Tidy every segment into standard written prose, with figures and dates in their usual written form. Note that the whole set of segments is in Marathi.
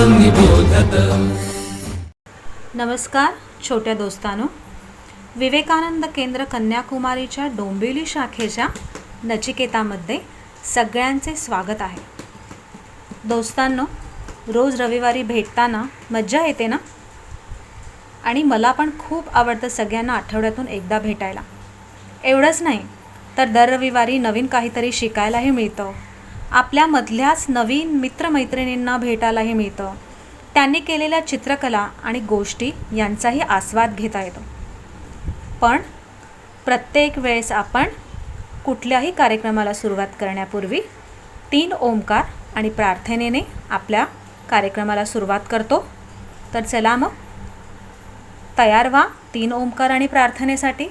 निबोधत। नमस्कार छोट्या दोस्तांनो, विवेकानंद केंद्र कन्याकुमारीच्या डोंबिवली शाखेच्या नचिकेतामध्ये सगळ्यांचे स्वागत आहे। दोस्तांनो, रोज रविवारी भेटताना मज्जा येते ना? आणि मला पण खूप आवडतं सगळ्यांना आठवड्यातून एकदा भेटायला। एवढंच नाही तर दर रविवारी नवीन काहीतरी शिकायलाही मिळतं, आपल्यामधल्याच नवीन मित्रमैत्रिणींना भेटायलाही मिळतं, त्यांनी केलेल्या चित्रकला आणि गोष्टी यांचाही आस्वाद घेता येतो। पण प्रत्येक वेळेस आपण कुठल्याही कार्यक्रमाला सुरुवात करण्यापूर्वी 3 ओंकार आणि प्रार्थनेने आपल्या कार्यक्रमाला सुरुवात करतो। तर चला मग तयार व्हा 3 ओंकार आणि प्रार्थनेसाठी।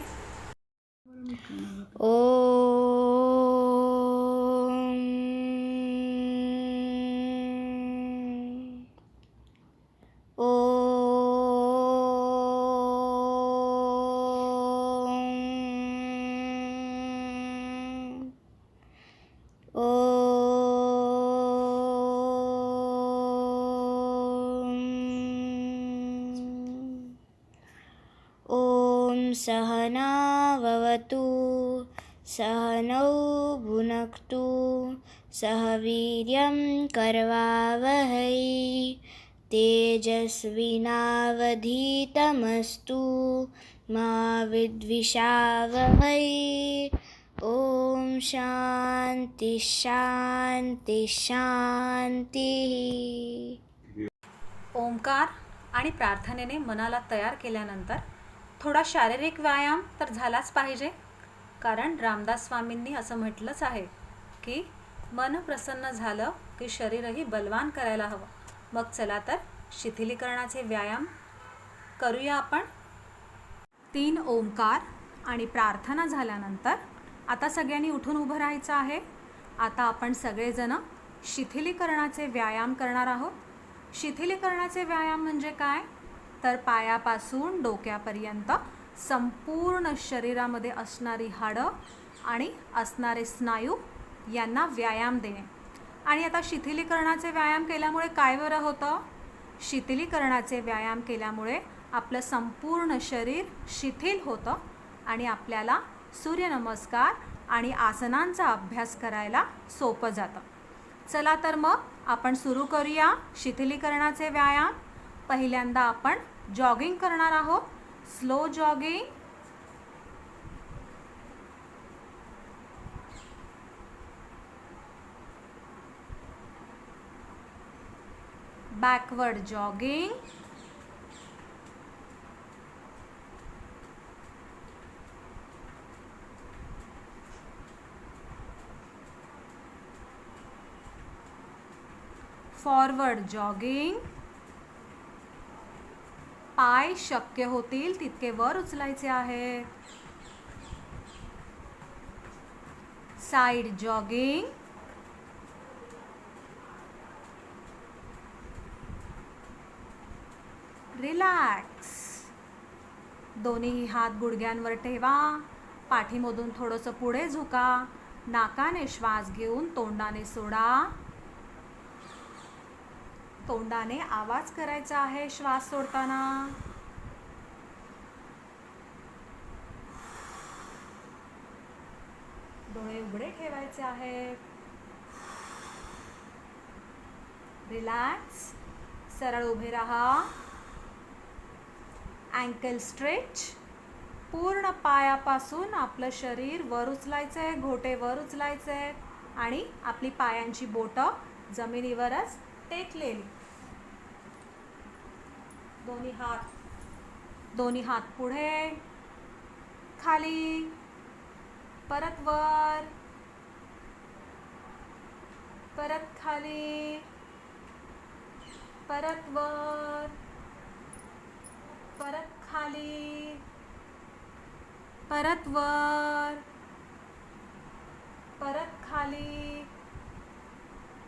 ॐ सहना भवतु सहनौ भुनक्तु सह वीर्यं करवावहै तेजस्विनावधीतमस्तु मा विद्विषावहै। ॐ शान्ति शान्ति शान्तिः। ओंकार आणि प्रार्थनेने मनाला तयार केल्यानंतर थोडा शारीरिक व्यायाम तर झालाच पाहिजे, कारण रामदास स्वामींनी असं म्हटलंच आहे की मन प्रसन्न झालं की शरीरही बलवान करायला हवं। मग चला तर शिथिलीकरणाचे व्यायाम करूया आपण। 3 ओंकार आणि प्रार्थना झाल्यानंतर आता सगळ्यांनी उठून उभं राहायचं आहे। आता आपण सगळेजण शिथिलीकरणाचे व्यायाम करणार आहोत। शिथिलीकरणाचे व्यायाम म्हणजे काय? तर पायापासून डोक्यापर्यंत संपूर्ण शरीरामध्ये असणारी हाडं आणि असणारे स्नायू यांना व्यायाम देणे। आणि आता शिथिलीकरणाचे व्यायाम केल्यामुळे काय बरं होतं? शिथिलीकरणाचे व्यायाम केल्यामुळे आपलं संपूर्ण शरीर शिथिल होतं आणि आपल्याला सूर्यनमस्कार आणि आसनांचा अभ्यास करायला सोपं जातं। चला तर मग आपण सुरू करूया शिथिलीकरणाचे व्यायाम। पहिल्यांदा आपण जॉगिंग करणार आहोत, slow jogging. Backward jogging, forward jogging. पाय शक्य होतील तितके वर उचलायचे आहेत। Side jogging, relax. दोन्ही हात गुडघ्यांवर ठेवा, पाठीमधून थोडंसं पुढे झुका, नाकाने श्वास घेऊन तोंडाने सोडा। तोंडाने आवाज करायचा आहे श्वास सोडताना। डोळे उघडे ठेवायचे आहेत। रिलॅक्स, सरळ उभे राहा। अँकल स्ट्रेच, पूर्ण पायापासून आपलं शरीर वर उचलायचंय, घोटे वर उचलायचे आणि आपली पायांची बोटं जमिनीवरच टेकलेली। दोन्ही हात पुढे, खाली, परत वर, परत खाली, परत वर, परत खाली, परत वर, परत खाली,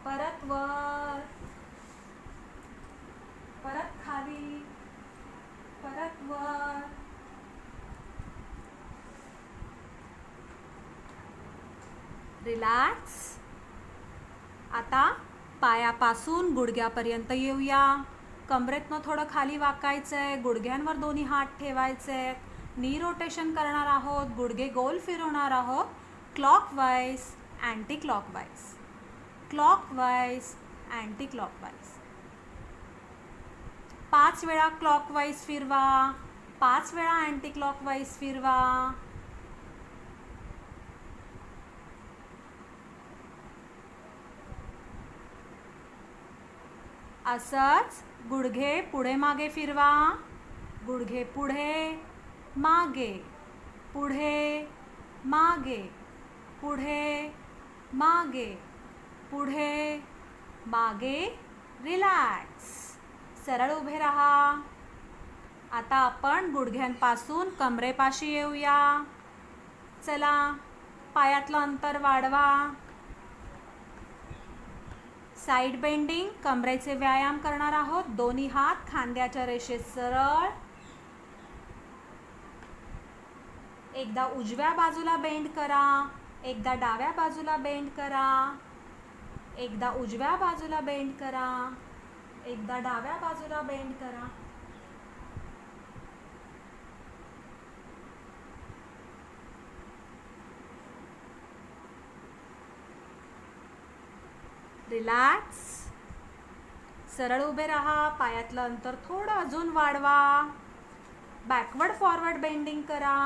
परत वर, परत खाली, परत वर। रिलॅक्स। आता पायापासून गुडघ्यापर्यंत येऊया. कमरेतनं थोडं खाली वाकायचं आहे. गुडघ्यांवर दोन्ही हात ठेवायचे आहेत. नी रोटेशन करणार आहोत. गुडघे गोल फिरवणार आहोत. Clockwise, anti clockwise, clockwise, anti clockwise. 5 वेळा क्लॉकवाईज फिरवा. 5 वेळा अँटी क्लॉकवाईज फिरवा. असंच गुडघे पुढे मागे फिरवा. गुडघे पुढे मागे, पुढे मागे, पुढे मागे, पुढे मागे. रिलॅक्स. सरळ उभे राहा. आता आपण गुडघ्यांपासून कमरेपाशी येऊया. चला, पायातलं अंतर वाढवा. साईड बेंडिंग, कमरेचे व्यायाम करणार आहोत. दोन्ही हात खांद्याच्या रेषेत सरळ. एकदा उजव्या बाजूला बेंड करा. एकदा डाव्या बाजूला बेंड करा. एकदा उजव्या बाजूला बेंड करा. एकदा डाव्या बाजूला बेंड करा. रिलॅक्स. सरळ उभे राहा. पायातलं अंतर थोडं अजून वाढवा. बॅकवर्ड फॉरवर्ड बेंडिंग करा.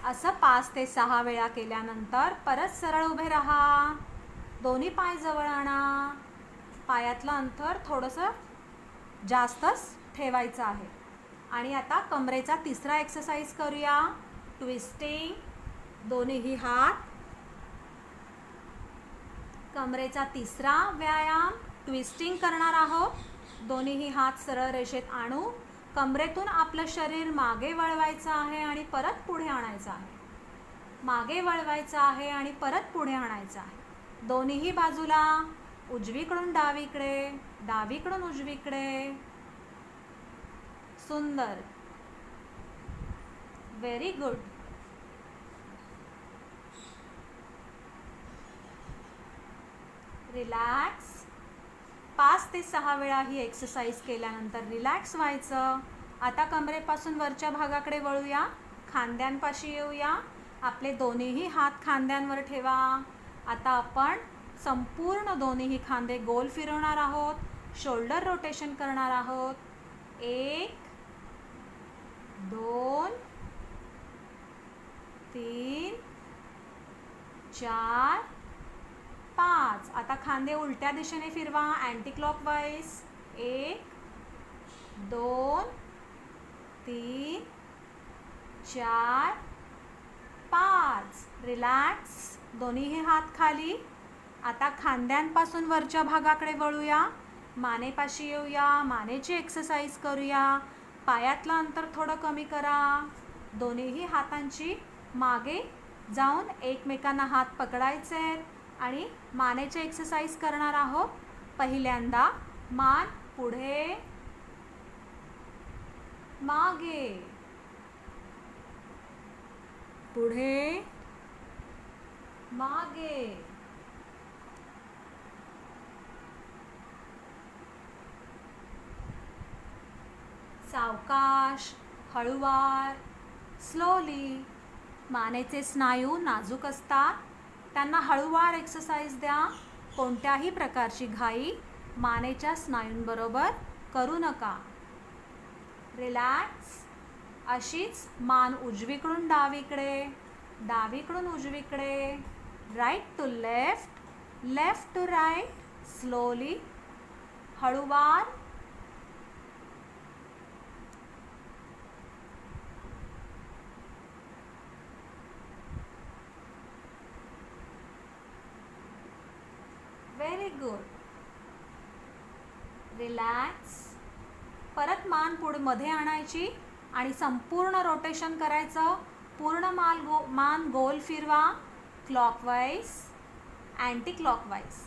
असं 5 ते 6 वेळा केल्यानंतर परत सरळ उभे राहा. दोन्ही पाय जवळ आणा. पायातलं अंतर थोडंसं जास्तच ठेवायचं आहे. आणि आता कमरेचा तिसरा एक्सरसाइज करूया. ट्विस्टिंग. दोन्हीही हात. कमरेचा तिसरा व्यायाम ट्विस्टिंग करणार आहोत. दोन्हीही हात सरळ रेषेत आणू. कमरेतून आपलं शरीर मागे वळवायचं आहे आणि परत पुढे आणायचं आहे. मागे वळवायचं आहे आणि परत पुढे आणायचं आहे. दोन्हीही बाजूला. उजवीकडून डावीकडे, डावीकडून उजवीकडे. सुंदर. Very good. रिलॅक्स. 5 ते 6 वेळा ही एक्सरसाइज केल्यानंतर रिलॅक्स व्हायचं. आता कमरेपासून वरच्या भागाकडे वळूया. खांद्यांपाशी येऊया. आपले दोन्हीही हात खांद्यांवर ठेवा. आता आपण संपूर्ण दोन्हीही खांदे गोल फिरवणार आहोत. शोल्डर रोटेशन करणार आहोत. 1 2 3 4 5. आता खांदे उलट्या दिशेने फिरवा. Anti clockwise. 1 2 3 4 5. रिलॅक्स. दोन्हीही हात खाली. आता खांद्यांपासून वरच्या भागाकडे वळूया. मानेपाशी येऊया. मानेची एक्सरसाइज करूया. पायातलं अंतर थोडं कमी करा. दोन्हीही हातांची मागे जाऊन एकमेकांना हात पकडायचे आहेत आणि मानेचे एक्सरसाइज करणार आहोत. पहिल्यांदा मान पुढे मागे, पुढे मागे. सावकाश, हळूवार, स्लोली. मानेचे स्नायू नाजूक असतात. त्यांना हळूवार एक्सरसाइज द्या. कोणत्याही प्रकारची घाई मानेच्या स्नायूंबरोबर करू नका. रिलॅक्स. अशीच मान उजवीकडून डावीकडे, डावीकडून उजवीकडे, right to left, left to right. Slowly, हळूवार. Very good. रिलॅक्स. परत मान पुढे मध्ये आणायची. आणि संपूर्ण रोटेशन करायचं. पूर्ण मान गोल फिरवा, clockwise, anti clockwise.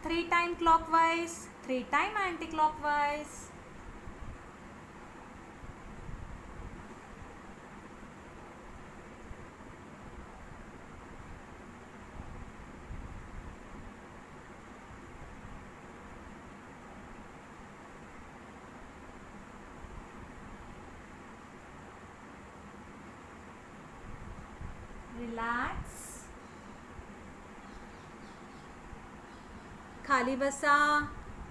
3 time clockwise, 3 time anti clockwise. Relax. खाली बसा,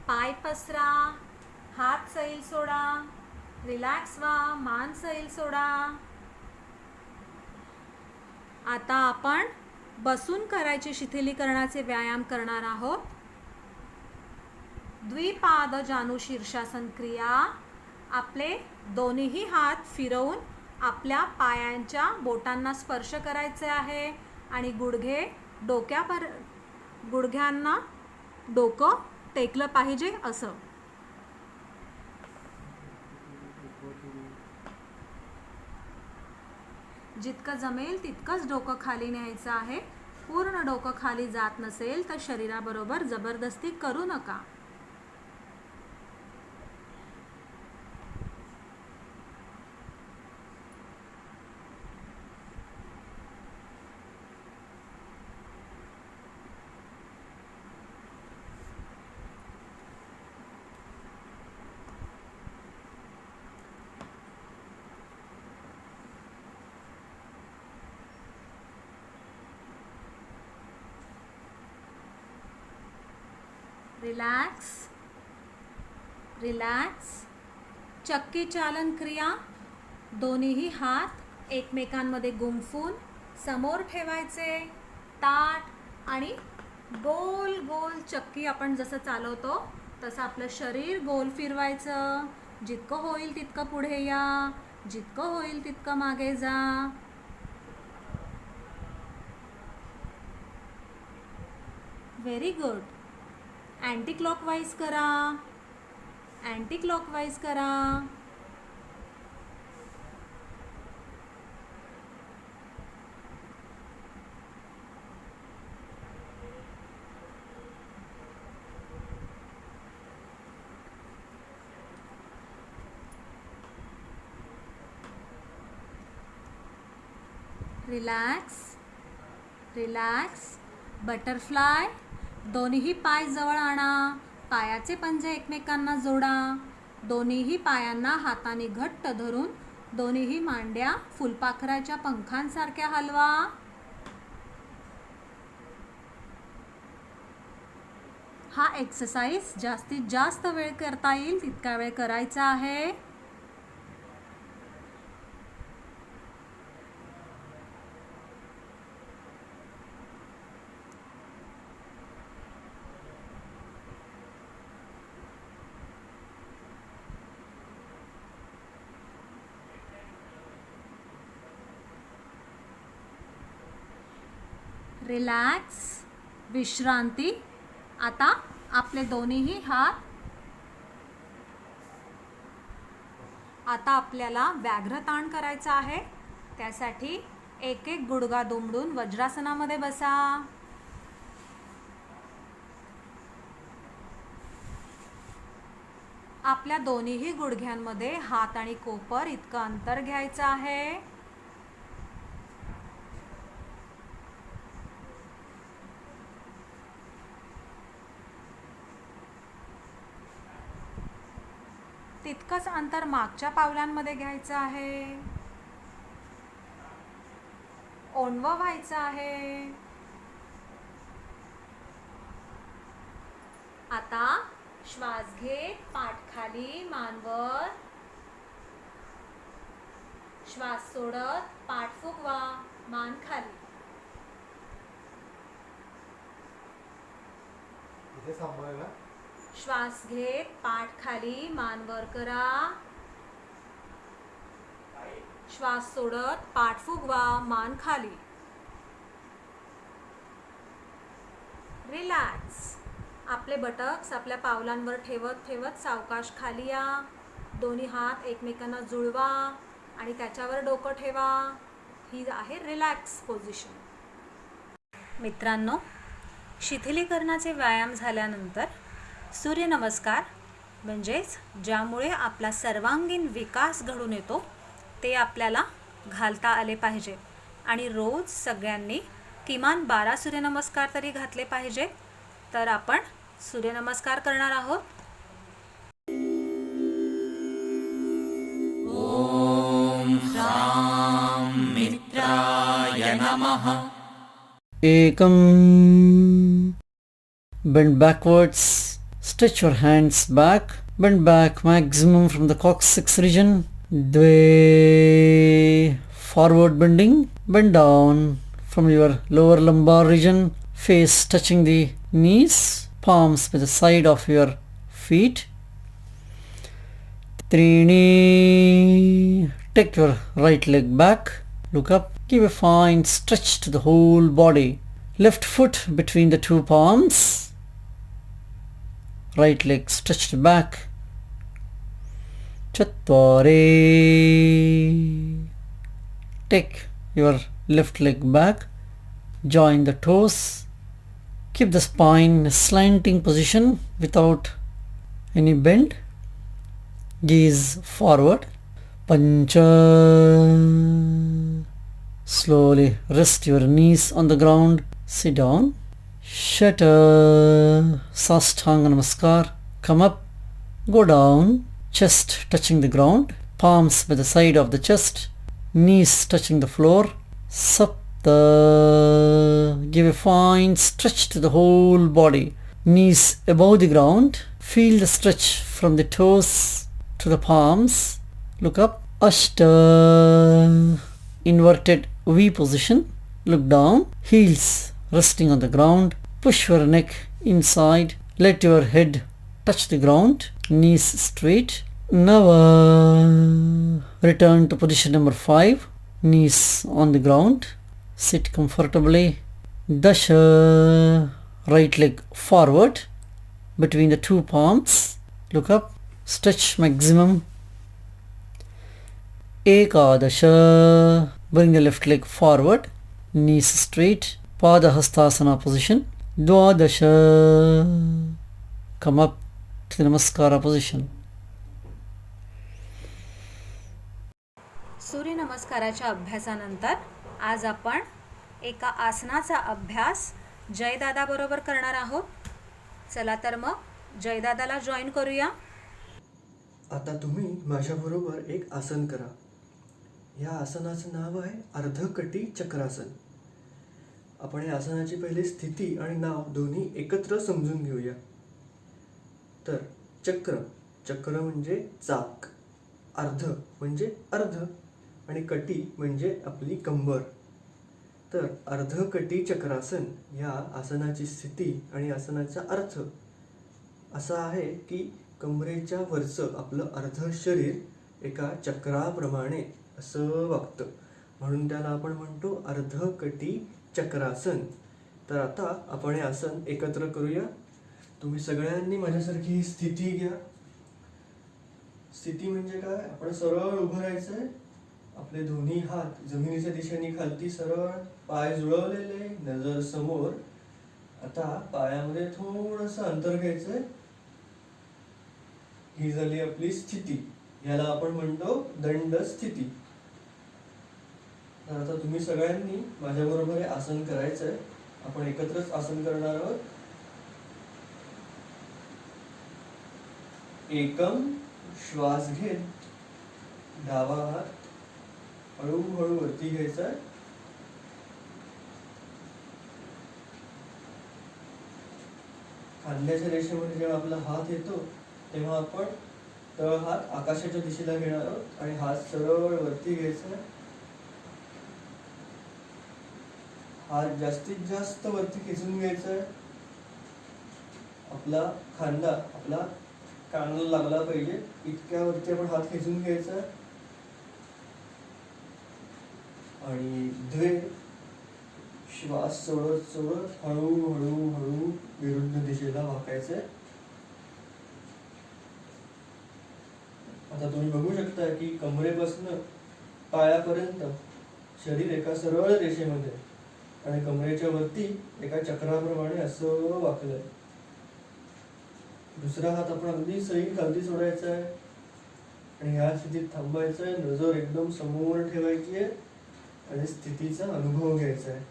पाय पसरा, हात सैल सोडा. रिलॅक्स व्हा, मान सैल सोडा. आता आपण बसून करायचे शिथिलीकरणाचे व्यायाम करणार आहोत. द्विपाद जानु शीर्षासन क्रिया. आपले दोन्हीही हात फिरवून आपल्या पायांच्या बोटांना स्पर्श करायचे आहे आणि गुडघ्यांना डोकं टेकलं पाहिजे असं. जितकं जमेल तितकंच डोकं खाली न्यायचं आहे. पूर्ण डोकं खाली जात नसेल तर शरीराबरोबर जबरदस्ती करू नका. Relax, relax. चक्की चालन क्रिया. दोन्हीही हात एकमेकांमध्ये गुंफून समोर ठेवायचे. ताठ आणि गोल गोल चक्की आपण जसं चालवतो तसं आपलं शरीर गोल फिरवायचं. जितकं होईल तितकं पुढे या, जितकं होईल तितकं मागे जा. Very good. अँटी क्लॉकवाईज करा, अँटी क्लॉकवाईज करा. Relax, relax. बटरफ्लाय. दोन्हीही पाय जवळ आणा. पायाचे पंजे एकमेकांना जोडा. दोन्हीही पायांना हाताने घट्ट धरून दोन्हीही मांड्या फुलपाखराच्या पंखांसारख्या हलवा. हा एक्सरसाइज जास्तीत जास्त वेळ करता येईल तितका वेळ करायचा आहे. रिलॅक्स, विश्रांती. आता आपले दोन्हीही हात. आता आपल्याला व्याघ्रताण करायचा आहे. त्यासाठी एक एक गुडघा दुमडून वज्रासनामध्ये बसा. आपल्या दोन्हीही गुडघ्यांमध्ये हात आणि कोपर इतकं अंतर घ्यायचं आहे. तितकंच अंतर मागच्या पावलांमध्ये घ्यायचं आहे. ओणवं व्हायचं आहे. आता श्वास घेत पाठ खाली, मान वर. श्वास सोडत पाठ फुगवा, मान खाली. इथे थांबवायला. श्वास घेत पाठ खाली, मान वर करा. श्वास सोडत पाठ फुगवा, मान खाली. रिलॅक्स. आपले बटक्स आपल्या पावलांवर ठेवत ठेवत सावकाश खाली या. दोन्ही हात एकमेकांना जुळवा आणि त्याच्यावर डोकं ठेवा. ही आहे रिलॅक्स पोझिशन. मित्रांनो, शिथिलीकरणाचे व्यायाम झाल्यानंतर सूर्यनमस्कार म्हणजेच ज्यामुळे आपला सर्वांगीण विकास घडून येतो ते आपल्याला घालता आले पाहिजे. आणि रोज सगळ्यांनी किमान 12 सूर्यनमस्कार तरी घातले पाहिजे. तर आपण सूर्यनमस्कार करणार आहोत. ॐ शां मित्राय नमः. Ekam. Bend backwards. Stretch your hands back. Bend back maximum from the coccyx region. Dve. Forward bending. Bend down from your lower lumbar region. Face touching the knees. Palms by the side of your feet. Trini. Take your right leg back. Look up. Give a fine stretch to the whole body. Left foot between the two palms. Right leg stretched back. Chattvari. Take your left leg back. Join the toes. Keep the spine in a slanting position without any bend. Gaze forward. Pancha. Slowly rest your knees on the ground. Sit down. Shata. Sastanga Namaskar. Come up. Go down. Chest touching the ground. Palms by the side of the chest. Knees touching the floor. Sapta. Give a fine stretch to the whole body. Knees above the ground. Feel the stretch from the toes to the palms. Look up. Ashta. Inverted V position. Look down. Heels resting on the ground. Push your neck inside. Let your head touch the ground. Knees straight. Nava. Return to position number 5. Knees on the ground. Sit comfortably. Dasha. Right leg forward between the two palms. Look up. Stretch maximum. Ekadasha. Bring the left leg forward. Knees straight. Padahastasana position. Dwadasha. Come up to the Namaskara position. सूर्यनमस्काराच्या अभ्यासानंतर आज आपण एका आसनाचा अभ्यास जयदादा बरोबर करणार आहोत. चला तर मग जयदादाला जॉईन करूया. आता तुम्ही माझ्याबरोबर एक आसन करा. या आसनाचं नाव आहे अर्धकटी चक्रासन. आपण या आसनाची पहिली स्थिती आणि नाव दोन्ही एकत्र समजून घेऊया. तर चक्र, चक्र म्हणजे चाक, अर्ध म्हणजे अर्ध आणि कटी म्हणजे आपली कंबर. तर अर्धकटी चक्रासन या आसनाची स्थिती आणि आसनाचा अर्थ असा आहे की कमरेच्या वरचं आपलं अर्ध शरीर एका चक्राप्रमाणे असं वागतं, म्हणून त्याला आपण म्हणतो अर्धकटी चक्रासन. तर आता आपण हे आसन एकत्र करूया. तुम्ही सगळ्यांनी माझ्यासारखी ही स्थिती घ्या. स्थिती म्हणजे काय? आपण सरळ उभं राहायचंय. आपले दोन्ही हात जमिनीच्या दिशेने खालती सरळ, पाय जुळवलेले, नजर समोर. आता पायामध्ये थोडंसं अंतर घ्यायचंय. ही झाली आपली स्थिती. याला आपण म्हणतो दंड स्थिती. तर आता तुम्ही सगळ्यांनी माझ्याबरोबर हे आसन करायचंय. आपण एकत्रच आसन करणार आहोत. एकम. श्वास घेत डावा हात हळूहळू वरती घ्यायचा. खांद्याच्या रेषेमध्ये जेव्हा आपला हात येतो तेव्हा आपण तळ हात आकाशाच्या दिशेला घेणार आहोत आणि हात सरळ वरती घ्यायचा. हात जास्तीत जास्त वरती खेचून घ्यायचा. आपला खांदा आपला कानाला लागला पाहिजे इतक्या वरती आपण हात खेचून घ्यायचा. आणि द्वे. श्वास सोडत सोडत हळूहळू विरुद्ध दिशेला वाकायचंय. आता तुम्ही बघू शकता की कमरेपासून पायापर्यंत शरीर एका सरळ रेषेमध्ये आणि कमरेच्या वरती एका चक्राप्रमाणे असं वाकलंय. दुसरा हात आपण अगदी सैल खालती सोडायचा आहे आणि ह्या स्थितीत थांबायचं आहे. नजर एकदम समोर ठेवायची आहे आणि स्थितीचा अनुभव घ्यायचा आहे.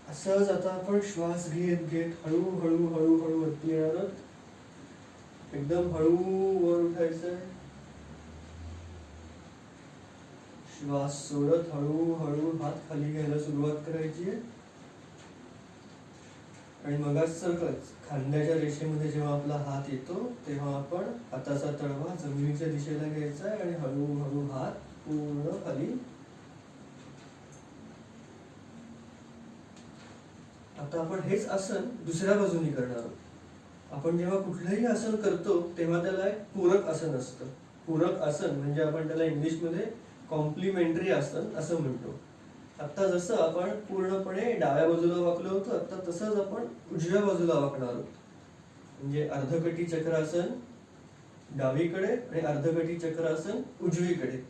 असंच आता आपण श्वास घेत घेत हळूहळू हळूहळू वरती येणार आहोत. एकदम हळू वर उठायचंय. श्वास सोडत हळूहळू हात खाली घ्यायला सुरुवात करायची आहे. आणि मगाचसारखंच खांद्याच्या रेषेमध्ये जेव्हा आपला हात येतो तेव्हा आपण हाताचा तळवा जमिनीच्या दिशेला घ्यायचा आहे आणि हळूहळू हात पूर्ण खाली. आता आपण हेच आसन दुसऱ्या बाजूनी करणार आहोत. आपण जेव्हा कुठलंही आसन करतो तेव्हा त्याला एक पूरक आसन असतं. पूरक आसन म्हणजे आपण त्याला इंग्लिशमध्ये कॉम्प्लिमेंटरी आसन असं म्हणतो. आता जसं आपण पूर्णपणे डाव्या बाजूला वाकलो होतो, आता तसंच आपण उजव्या बाजूला वाकणार आहोत. म्हणजे अर्धकटी चक्रासन डावीकडे आणि अर्धकटी चक्रासन उजवीकडे.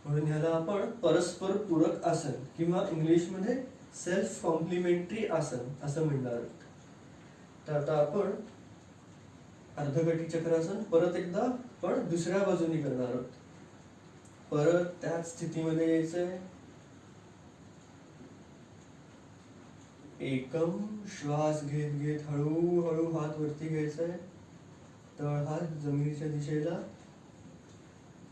म्हणून ह्याला आपण परस्पर पूरक आसन किंवा इंग्लिशमध्ये सेल्फ कॉम्प्लिमेंटरी आसन असं म्हणणार आहोत. तर आता आपण अर्धकटी चक्रासन परत एकदा पण दुसऱ्या बाजूनी करणार आहोत. परत त्याच स्थितीमध्ये यायचंय. एकम श्वास घेत घेत हळूहळू हात वरती घ्यायचाय. तळ हात जमिनीच्या दिशेला.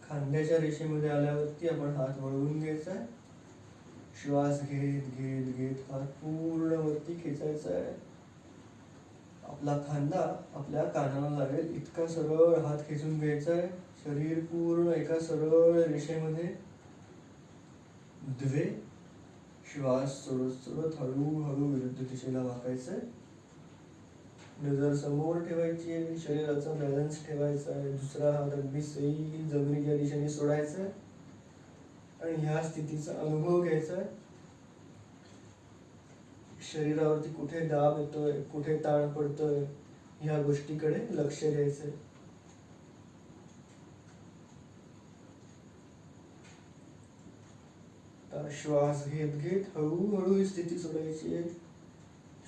खांद्याच्या रेषेमध्ये आल्यावरती आपण हात वळवून घ्यायचाय. श्वास घेत घेत घेत हात पूर्ण वरती खेचायचा आहे. आपला खांदा आपल्या कानाला लागेल इतका सरळ हात खेचून घ्यायचा आहे. शरीर पूर्ण एका सरळ रेषेमध्ये. द्वे श्वास सोडत सोडत हळूहळू विरुद्ध दिशेला वाकायचंय. नजर समोर ठेवायची आहे. शरीराचा बॅलन्स ठेवायचा आहे. दुसरा हात अगदी सैल जमिनीच्या दिशेने सोडायचा आहे आणि ह्या स्थितीचा अनुभव घ्यायचा आहे. शरीरावरती कुठे दाब येतोय, कुठे ताण पडतोय, ह्या गोष्टीकडे लक्ष द्यायचंय. श्वास घेत घेत हळूहळू ही स्थिती सोडायची आहे.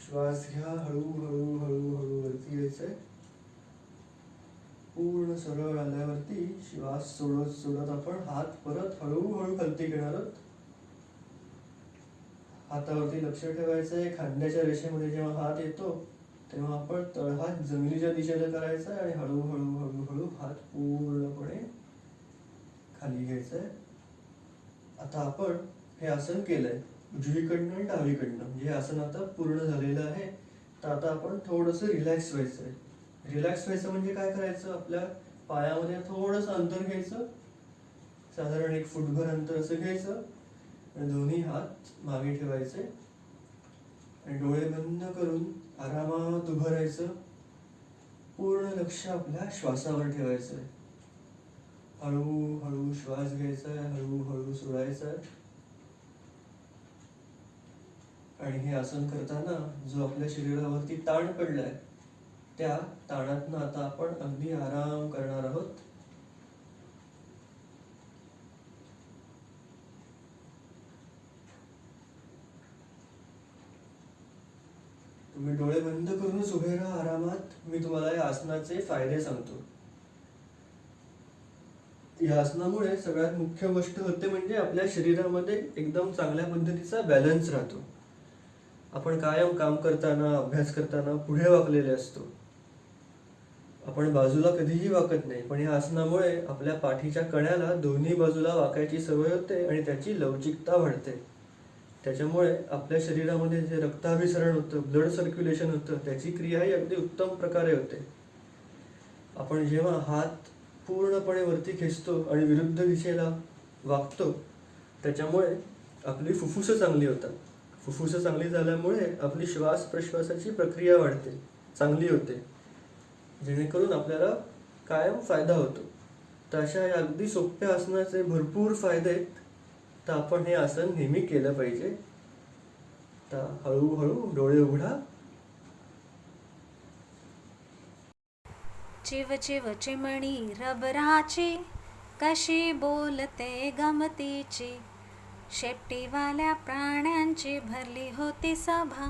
श्वास घ्या. हळूहळू हळूहळू वरती यायचंय. पूर्ण सरळ आल्यावरती श्वास सोडत सोडत आपण हात परत हळूहळू खालती घेणार आहोत. हातावरती लक्ष ठेवायचंय. खांद्याच्या रेषेमध्ये जेव्हा हात येतो तेव्हा आपण तळहात जमिनीच्या दिशेला करायचा आहे आणि हळूहळू हळूहळू हात पूर्णपणे खाली घ्यायचाय. आता आपण हे आसन केलंय उजवीकडनं आणि डावीकडनं. म्हणजे आसन आता पूर्ण झालेलं आहे. तर आता आपण थोडंसं रिलॅक्स व्हायचंय. रिलॅक्स व्हायचं म्हणजे काय करायचं, आपल्या पायामध्ये थोडंसं अंतर घ्यायचं. साधारण 1 फूटभर अंतर असं घ्यायचं आणि दोन्ही हात मागे ठेवायचे आणि डोळे बंद करून आरामात उभं राहायचं. पूर्ण लक्ष आपल्या श्वासावर ठेवायचंय. हळूहळू श्वास घ्यायचा आहे. हळूहळू सोडायचा आहे. आणि हे आसन करताना जो आपल्या शरीरावरती ताण पडलाय त्या ताणातनं आता आपण अगदी आराम करणार आहोत. तुम्ही डोळे बंद करूनच उभे राहा आरामात. मी तुम्हाला या आसनाचे फायदे सांगतो. या आसनामुळे सगळ्यात मुख्य गोष्ट होते म्हणजे आपल्या शरीरामध्ये एकदम चांगल्या पद्धतीचा बॅलन्स राहतो. आपण कायम काम करताना, अभ्यास करताना पुढे वाकलेले असतो. आपण बाजूला कधीही वाकत नाही. पण या आसनामुळे आपल्या पाठीच्या कण्याला दोन्ही बाजूला वाकायची सवय होते आणि त्याची लवचिकता वाढते. त्याच्यामुळे आपल्या शरीरामध्ये जे रक्ताभिसरण होतं, ब्लड सर्क्युलेशन होतं, त्याची क्रियाही अगदी उत्तम प्रकारे होते. आपण जेव्हा हात पूर्णपणे वरती खेचतो आणि विरुद्ध दिशेला वाकतो त्याच्यामुळे आपली फुफ्फुसं चांगली होतात. फुफ्फुसं चांगली झाल्यामुळे आपली श्वास प्रश्वासाची प्रक्रिया वाढते, चांगली होते, जेणेकरून आपल्याला कायम फायदा होतो. तर अशा या अगदी सोप्या आसनाचे भरपूर फायदे आहेत. तर आपण हे आसन नेहमी केलं पाहिजे. तर हळूहळू डोळे उघडा. चिव चिव चिमणी रबराची, कशी बोलते गमतीची. शेपटीवाल्या प्राण्यांची भरली होती सभा,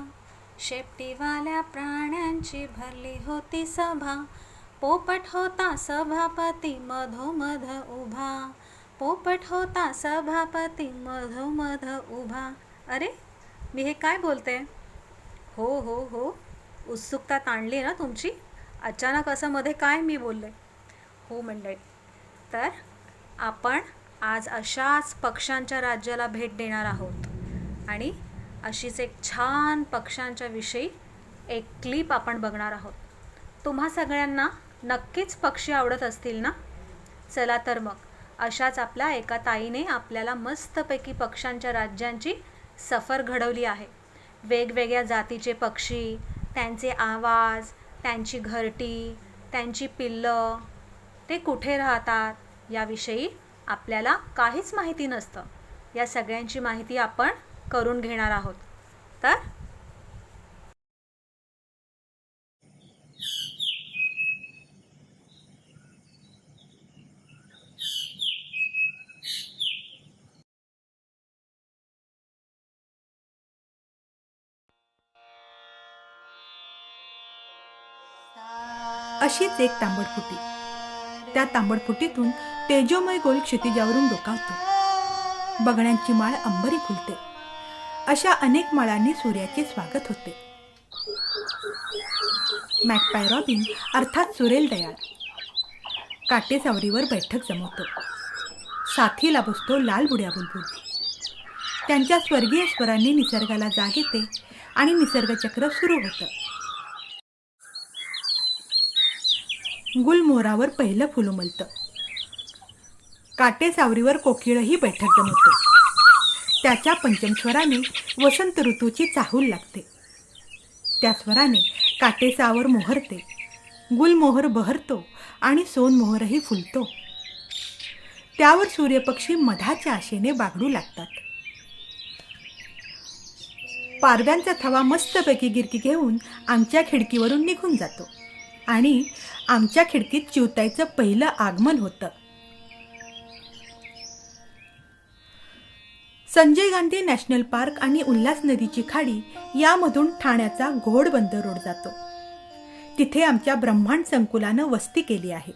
शेपटीवाल्या प्राण्यांची भरली होती सभा. पोपट होता सभापती मधोमध उभा, पोपट होता सभापती मधोमध उभा. अरे, मी हे काय बोलते? हो हो हो, उत्सुकता ताणली ना तुमची? अचानक असं मध्ये काय मी बोलले? हो मंडळी, तर आपण आज अशाच पक्ष्यांच्या राज्याला भेट देणार आहोत आणि अशीच एक छान पक्ष्यांच्या विषयी एक क्लिप आपण बघणार आहोत. तुम्हा सगळ्यांना नक्कीच पक्षी आवडत असतील ना? चला तर मग अशाच आपल्या एका ताईने आपल्याला मस्तपैकी पक्ष्यांच्या राज्यांची सफर घडवली आहे. वेगवेगळ्या जातीचे पक्षी, त्यांचे आवाज, त्यांची घरटी, त्यांची पिल्लं, ते कुठे राहतात याविषयी आपल्याला काहीच माहिती नसतं. या सगळ्यांची माहिती आपण करून घेणार आहोत. तर अशीच एक तांबडफुटी. त्या तांबडफुटीतून तेजोमय गोल क्षितिजावरून डोकावतो. बगड्यांची माळ अंबरी फुलते. अशा अनेक माळांनी सूर्याचे स्वागत होते. मॅकपाय रॉबिन अर्थात सुरेल दयाळ काटेसावरीवर बैठक जमवतो. साथीला बसतो लाल बुड्या बुलबुल. त्यांच्या स्वर्गीय स्वरांनी निसर्गाला जाग येते आणि निसर्गचक्र सुरू होतं. गुलमोहरावर पहिलं फुल उमलतं. काटेसावरीवर कोकिळही बैठक जमवतो. त्याच्या पंचमस्वराने वसंत ऋतूची चाहूल लागते. त्या स्वराने काटेसावर मोहरते. गुलमोहर बहरतो आणि सोनमोहरही फुलतो. त्यावर सूर्यपक्षी मधाच्या आशेने बागडू लागतात. पारव्यांचा थवा मस्तपैकी गिरकी घेऊन आमच्या खिडकीवरून निघून जातो आणि आमच्या खिडकीत चिवताईचं पहिलं आगमन होतं. संजय गांधी नॅशनल पार्क आणि उल्हास नदीची खाडी यामधून ठाण्याचा घोडबंद रोड जातो. तिथे आमच्या ब्रह्मांड संकुलानं वस्ती केली आहे.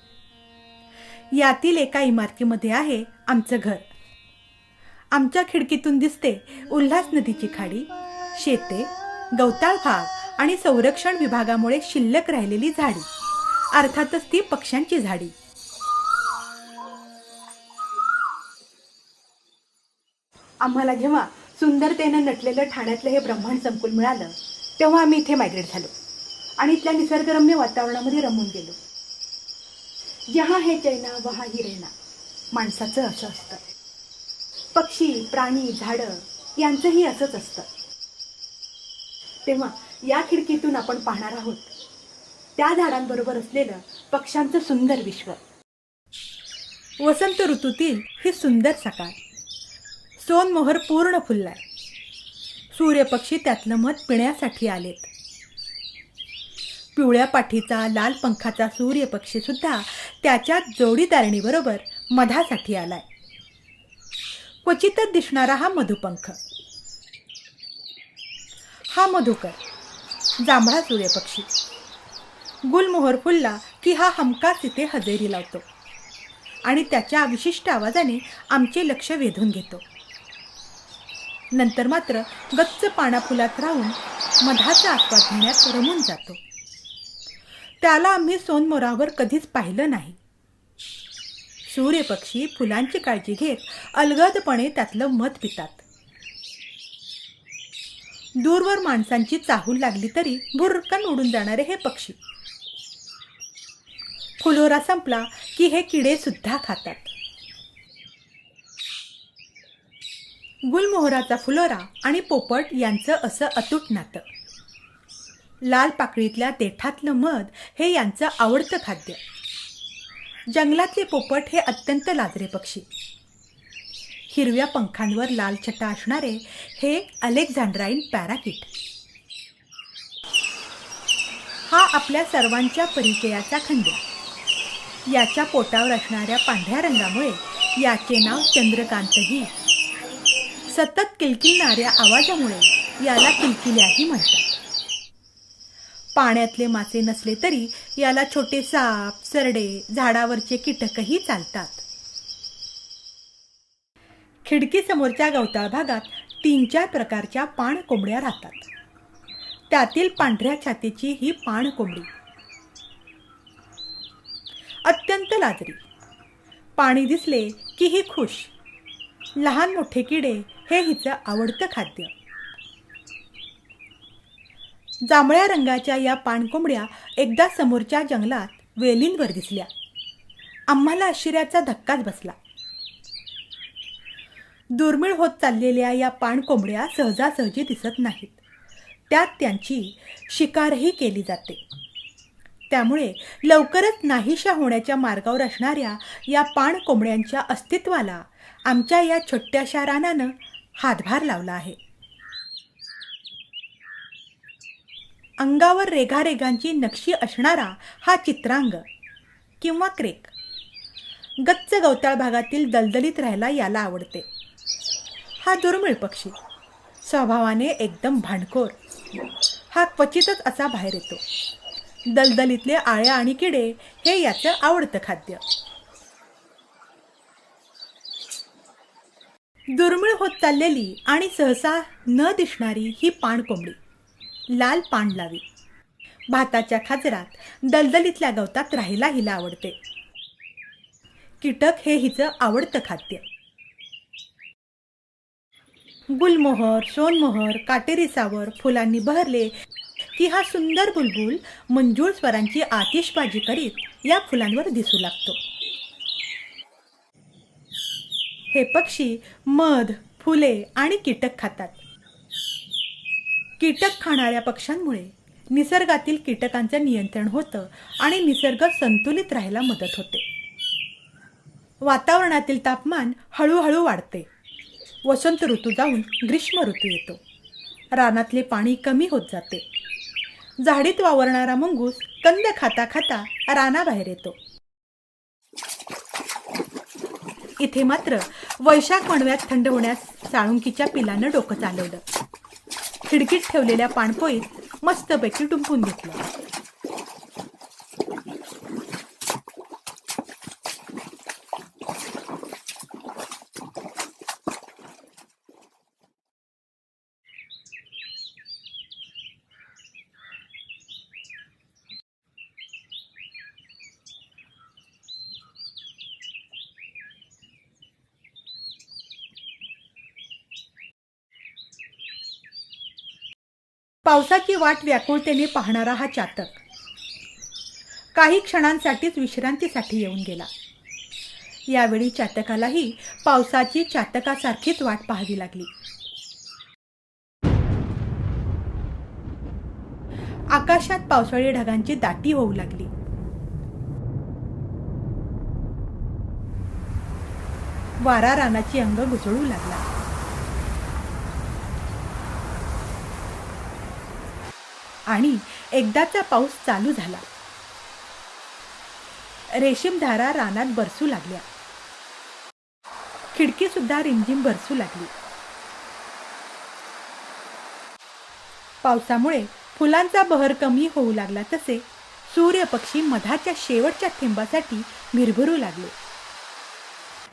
यातील एका इमारतीमध्ये आहे आमचं घर. आमच्या खिडकीतून दिसते उल्हास नदीची खाडी, शेते, गवताळ भाग आणि संरक्षण विभागामुळे शिल्लक राहिलेली झाडी, अर्थातच ती पक्ष्यांची झाडी. आम्हाला जेव्हा सुंदरतेनं नटलेलं ठाण्यातलं हे ब्रह्मांड संकुल मिळालं तेव्हा आम्ही इथे मायग्रेट झालो आणि इथल्या निसर्गरम्य वातावरणामध्ये रमून गेलो. जहा हे चैना वहा ही रहना, माणसाचं असं असतं. पक्षी, प्राणी, झाडं यांचंही असंच असतं. तेव्हा या खिडकीतून आपण पाहणार आहोत त्या झाडांबरोबर असलेलं पक्ष्यांचं सुंदर विश्व. वसंत ऋतूतील ही सुंदर सकाळ. सोनमोहर पूर्ण फुललाय. सूर्यपक्षी त्यातलं मध पिण्यासाठी आलेत. पिवळ्या पाठीचा लाल पंखाचा सूर्यपक्षी सुद्धा त्याच्या जोडीदारणीबरोबर मधासाठी आलाय. क्वचितच दिसणारा हा मधुपंख, हा मधुकर, जांभळा सूर्यपक्षी. गुलमोहर फुलला की हा हमखास इथे हजेरी लावतो आणि त्याच्या विशिष्ट आवाजाने आमचे लक्ष वेधून घेतो. नंतर मात्र गच्च पानाफुलात राहून मधाचा आस्वाद घेण्यात रमून जातो. त्याला आम्ही सोनमोहरावर कधीच पाहिलं नाही. सूर्यपक्षी फुलांची काळजी घेत अलगदपणे त्यातलं मध पितात. दूरवर माणसांची चाहूल लागली तरी भुरकन उडून जाणारे हे पक्षी. फुलोरा संपला की हे किडे सुद्धा खातात. गुलमोहराचा फुलोरा आणि पोपट यांचं असं अतूट नातं. लाल पाकळीतल्या देठातलं मध हे यांचं आवडतं खाद्य. जंगलातले पोपट हे अत्यंत लाजरे पक्षी. हिरव्या पंखांवर लाल छटा असणारे हे अलेक्झांड्राईन पॅराकिट. हा आपल्या सर्वांच्या परिचयाचा खंड्या. याच्या पोटावर असणाऱ्या पांढऱ्या रंगामुळे याचे नाव चंद्रकांतही. सतत किलकिलणाऱ्या आवाजामुळे याला किलकिल्याही म्हणतात. पाण्यातले मासे नसले तरी याला छोटे साप, सरडे, झाडावरचे कीटकही चालतात. खिडकीसमोरच्या गवताळ भागात 3-4 प्रकारच्या पाण कोंबड्या राहतात. त्यातील पांढऱ्या छातीची ही पाण कोंबडी अत्यंत लाजरी. पाणी दिसले की ही खुश. लहान मोठे किडे हे हिचं आवडतं खाद्य. जांभळ्या रंगाच्या या पाणकोंबड्या एकदा समोरच्या जंगलात वेलींवर दिसल्या. आम्हाला आश्चर्याचा धक्काच बसला. दुर्मिळ होत चाललेल्या या पाणकोंबड्या सहजासहजी दिसत नाहीत. त्यात त्यांची शिकारही केली जाते. त्यामुळे लवकरच नाहीशा होण्याच्या मार्गावर असणाऱ्या या पाणकोंबड्यांच्या अस्तित्वाला आमच्या या छोट्याशा रानानं हातभार लावला आहे. अंगावर रेघारेघांची नक्षी असणारा हा चित्रांग किंवा क्रेक गच्च गवताळ भागातील दलदलीत राहायला याला आवडते. हा दुर्मिळ पक्षी स्वभावाने एकदम भांडखोर. हा क्वचितच असा बाहेर येतो. दलदलीतले आळ्या आणि किडे हे याचं आवडतं खाद्य. दुर्मिळ होत चाललेली आणि सहसा न दिसणारी ही पाणकोंबडी लाल पांडलावी भाताच्या खाचरात दलदलीतल्या गवतात राहायला हिला आवडते. कीटक हे हिचं आवडतं खाद्य. गुलमोहर, सोनमोहर, काटेरी सावर फुलांनी बहरले की हा सुंदर बुलबुल मंजूळ स्वरांची आतिषबाजी करीत या फुलांवर दिसू लागतो. हे पक्षी मध, फुले आणि कीटक खातात. कीटक खाणाऱ्या पक्ष्यांमुळे निसर्गातील कीटकांचं नियंत्रण होतं आणि निसर्ग संतुलित राहायला मदत होते. वातावरणातील तापमान हळूहळू वाढते. वसंत ऋतू जाऊन ग्रीष्म ऋतू येतो. रानातले पाणी कमी होत जाते. झाडीत वावरणारा मुंगूस कंद खाता खाता रानाबाहेर येतो. इथे मात्र वैशाख मणव्यात थंड होण्यास साळुंकीच्या पिलानं डोकं चालवलं. खिडकीत ठेवलेल्या पाणपोईत मस्तपैकी डुंपून घेतलं. पावसाची वाट व्याकुळतेने पाहणारा हा चातक काही क्षणांसाठीच विश्रांतीसाठी येऊन गेला. यावेळी चातकालाही पावसाची चातकासारखीच वाट पाहावी लागली. आकाशात पावसाळी ढगांची दाटी होऊ लागली. वारा रानाची अंग घुसळू लागला. आणि एकदाचा पाऊस चालू झाला. रेशीमधारा रानात बरसू लागल्या. खिडकी सुद्धा रिमझिम बरसू लागली. पावसामुळे फुलांचा बहर कमी होऊ लागला तसे सूर्यपक्षी मधाच्या शेवटच्या थेंबासाठी भिरभिरू लागले.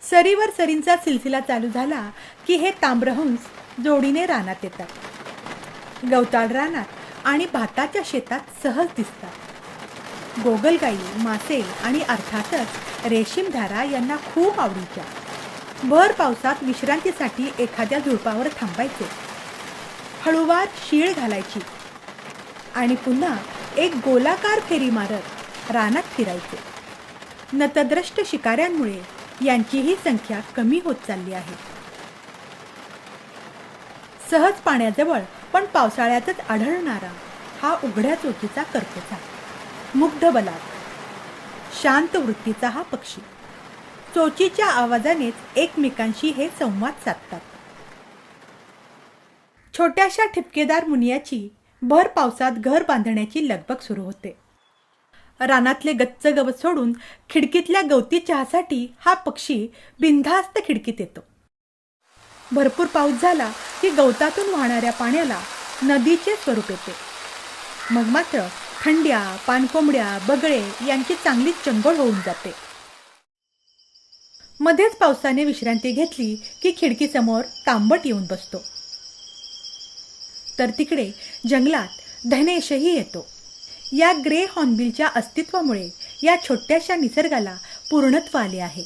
सरीवर सरींचा सिलसिला चालू झाला की हे ताम्रहंस जोडीने रानात येतात. गवताळ रानात आणि भाताच्या शेतात सहज दिसतात. गोगलगाई, मासे आणि अर्थातच रेशीमधारा यांना खूप आवडीच्या. भर पावसात विश्रांतीसाठी एखाद्या झुडपावर थांबायचे. हळूवार शीळ घालायची आणि पुन्हा एक गोलाकार फेरी मारत रानात फिरायचे. नतद्रष्ट शिकाऱ्यांमुळे यांचीही संख्या कमी होत चालली आहे. सहज पाण्याजवळ पण पावसाळ्यातच आढळणारा हा उघड्या चोचीचा करकोचा, मुग्ध बलात्, शांत वृत्तीचा हा पक्षी चोचीच्या आवाजानेच एकमेकांशी हे संवाद साधतात. छोट्याशा ठिपकेदार मुनियाची भर पावसात घर बांधण्याची लगबग सुरू होते. रानातले गच्च गवत सोडून खिडकीतल्या गवती चहासाठी हा पक्षी बिनधास्त खिडकीत येतो. भरपूर पाऊस झाला की गवतातून वाहणाऱ्या पाण्याला नदीचे स्वरूप येते. मग मात्र खंड्या, पानकोंबड्या, बगळे यांची चांगलीच चंगळ होऊन जाते. मध्येच पावसाने विश्रांती घेतली की खिडकीसमोर तांबट येऊन बसतो. तर तिकडे जंगलात धनेशही येतो. या ग्रे हॉर्नबिलच्या अस्तित्वामुळे या छोट्याशा निसर्गाला पूर्णत्व आले आहे.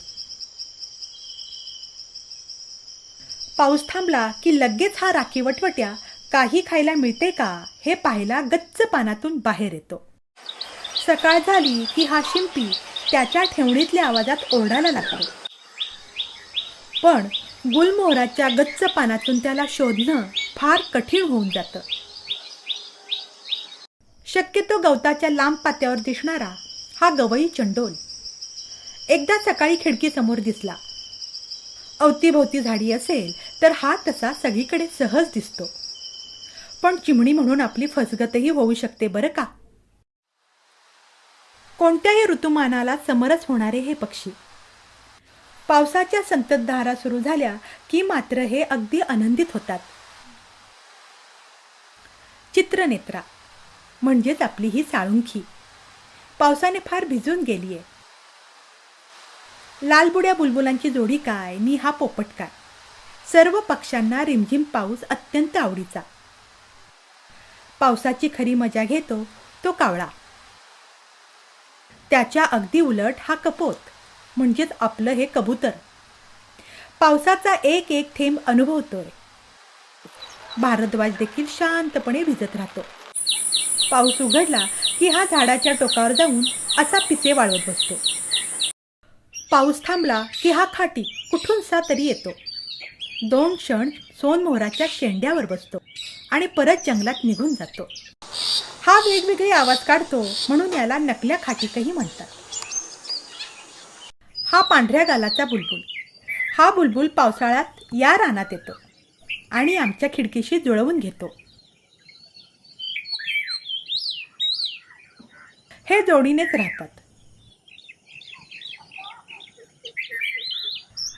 पाऊस थांबला की लगेच हा राखी वटवट्या काही खायला मिळते का हे पाहायला गच्च पानातून बाहेर येतो. सकाळ झाली की हा शिंपी त्याच्या ठेवणीतल्या आवाजात ओरडायला लागतो. पण गुलमोहराच्या गच्च पानातून त्याला शोधणं फार कठीण होऊन जातं. शक्यतो गवताच्या लांब पात्यावर दिसणारा हा गवई चंडोल एकदा सकाळी खिडकीसमोर दिसला. अवतीभोवती झाडी असेल तर हा तसा सगळीकडे सहज दिसतो. पण चिमणी म्हणून आपली फसगतही होऊ शकते बरं का. कोणत्याही ऋतुमानाला समरस होणारे हे पक्षी पावसाच्या संततधारा सुरू झाल्या की मात्र हे अगदी आनंदित होतात. चित्रनेत्रा म्हणजेच आपली ही साळुंखी पावसाने फार भिजून गेलीये. लालबुड्या बुलबुलांची जोडी काय नि हा पोपट काय, सर्व पक्ष्यांना रिमझिम पाऊस अत्यंत आवडीचा. पावसाची खरी मजा घेतो तो कावळा. त्याच्या अगदी उलट हा कपोत म्हणजेच आपलं हे कबूतर पावसाचा एक एक थेंब अनुभवतोय. भारद्वाज देखील शांतपणे भिजत राहतो. पाऊस उघडला की हा झाडाच्या टोकावर जाऊन असा पिसे वाळवत बसतो. पाऊस थांबला की हा खाटी कुठूनसा तरी येतो. 2 क्षण सोनमोहराच्या शेंड्यावर बसतो आणि परत जंगलात निघून जातो. हा वेगवेगळे आवाज काढतो म्हणून याला नकल्या खाटीकही म्हणतात. हा पांढऱ्या गालाचा बुलबुल. हा बुलबुल पावसाळ्यात या रानात येतो आणि आमच्या खिडकीशी जुळवून घेतो. हे जोडीनेच राहतात.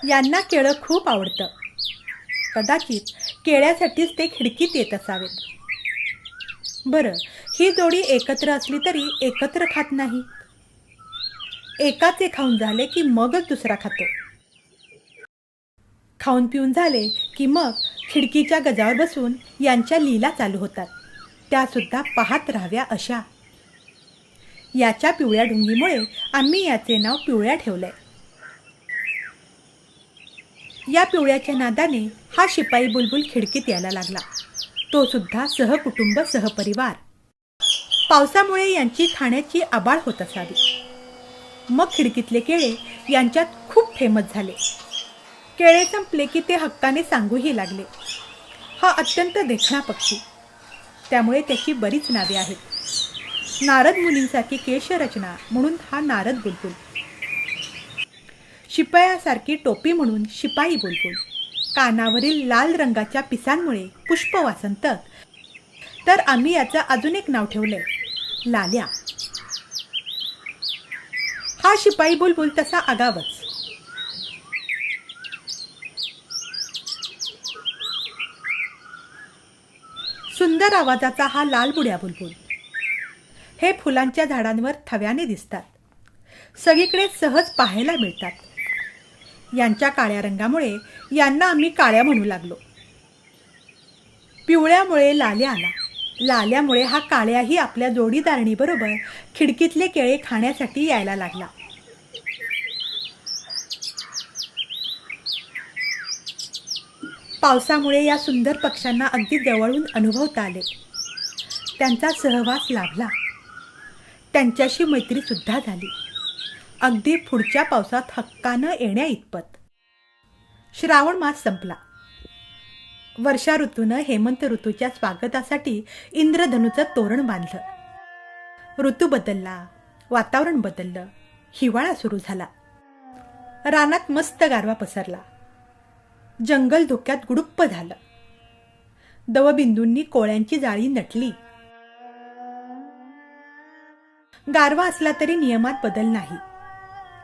यांना केळं खूप आवडतं. कदाचित केळ्यासाठीच ते खिडकीत येत असावेत. बरं, ही जोडी एकत्र असली तरी एकत्र खात नाही. एकाचे खाऊन झाले की मगच दुसरा खातो. खाऊन पिऊन झाले की मग खिडकीच्या गजावर बसून यांच्या लीला चालू होतात. त्यासुद्धा पाहत राहाव्या अशा. याच्या पिवळ्या ढुंगीमुळे आम्ही याचे नाव पिवळ्या ठेवलंय. या पिवळ्याच्या नादाने हा शिपाई बुलबुल खिडकीत यायला लागला. तो सुद्धा सहकुटुंब सहपरिवार. पावसामुळे यांची खाण्याची आबाळ होत असावी. मग खिडकीतले केळे यांच्यात खूप फेमस झाले. केळे संपले की ते हक्काने सांगूही लागले. हा अत्यंत देखणा पक्षी, त्यामुळे त्याची बरीच नावे आहेत. नारद मुनींसारखी केशरचना म्हणून हा नारद बुलबुल, शिपायासारखी टोपी म्हणून शिपाई बुलबुल, कानावरील लाल रंगाच्या पिसांमुळे पुष्पवासंत, तर आम्ही याचं अजून एक नाव ठेवलंय, लाल्या. हा शिपाई बुलबुल तसा आगावच. सुंदर आवाजाचा हा लालबुड्या बुलबुल. हे फुलांच्या झाडांवर थव्याने दिसतात. सगळीकडे सहज पाहायला मिळतात. यांच्या काळ्या रंगामुळे यांना आम्ही काळ्या म्हणू लागलो. पिवळ्यामुळे लाल्या आला. लाल्यामुळे हा काळ्याही आपल्या जोडीदारणीबरोबर खिडकीतले केळे खाण्यासाठी यायला लागला. पावसामुळे या सुंदर पक्ष्यांना अगदी जवळून अनुभवता आले. त्यांचा सहवास लाभला. त्यांच्याशी मैत्री सुद्धा झाली. अगदी पुढच्या पावसात हक्कानं येण्या इतपत. श्रावण मास संपला. वर्षा ऋतूनं हेमंत ऋतूच्या स्वागतासाठी इंद्रधनुचं तोरण बांधलं. ऋतू बदलला, वातावरण बदललं, हिवाळा सुरू झाला. रानात मस्त गारवा पसरला. जंगल धुक्यात गुडुप्प झालं. दवबिंदूंनी कोळ्यांची जाळी नटली. गारवा असला तरी नियमात बदल नाही.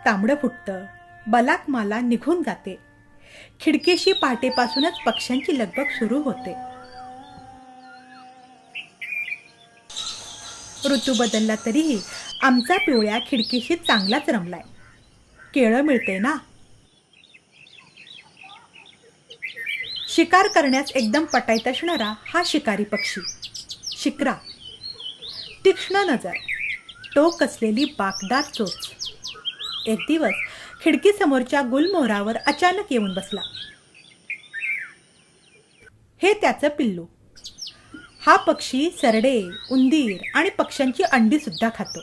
तांबडं फुटतं, बलाक माला निघून जाते. खिडकीशी पहाटेपासूनच पक्ष्यांची लगबग सुरू होते. ऋतू बदलला तरीही आमचा पिवळ्या खिडकीशी चांगलाच रमलाय. केळं मिळते ना. शिकार करण्यास एकदम पटाईत असणारा हा शिकारी पक्षी शिक्रा. तीक्ष्ण नजर, टोक असलेली बाकदार चोच. एक दिवस खिडकीसमोरच्या गुलमोहरावर अचानक येऊन बसला. हे त्याचं पिल्लू. हा पक्षी सरडे, उंदीर आणि पक्ष्यांची अंडी सुद्धा खातो.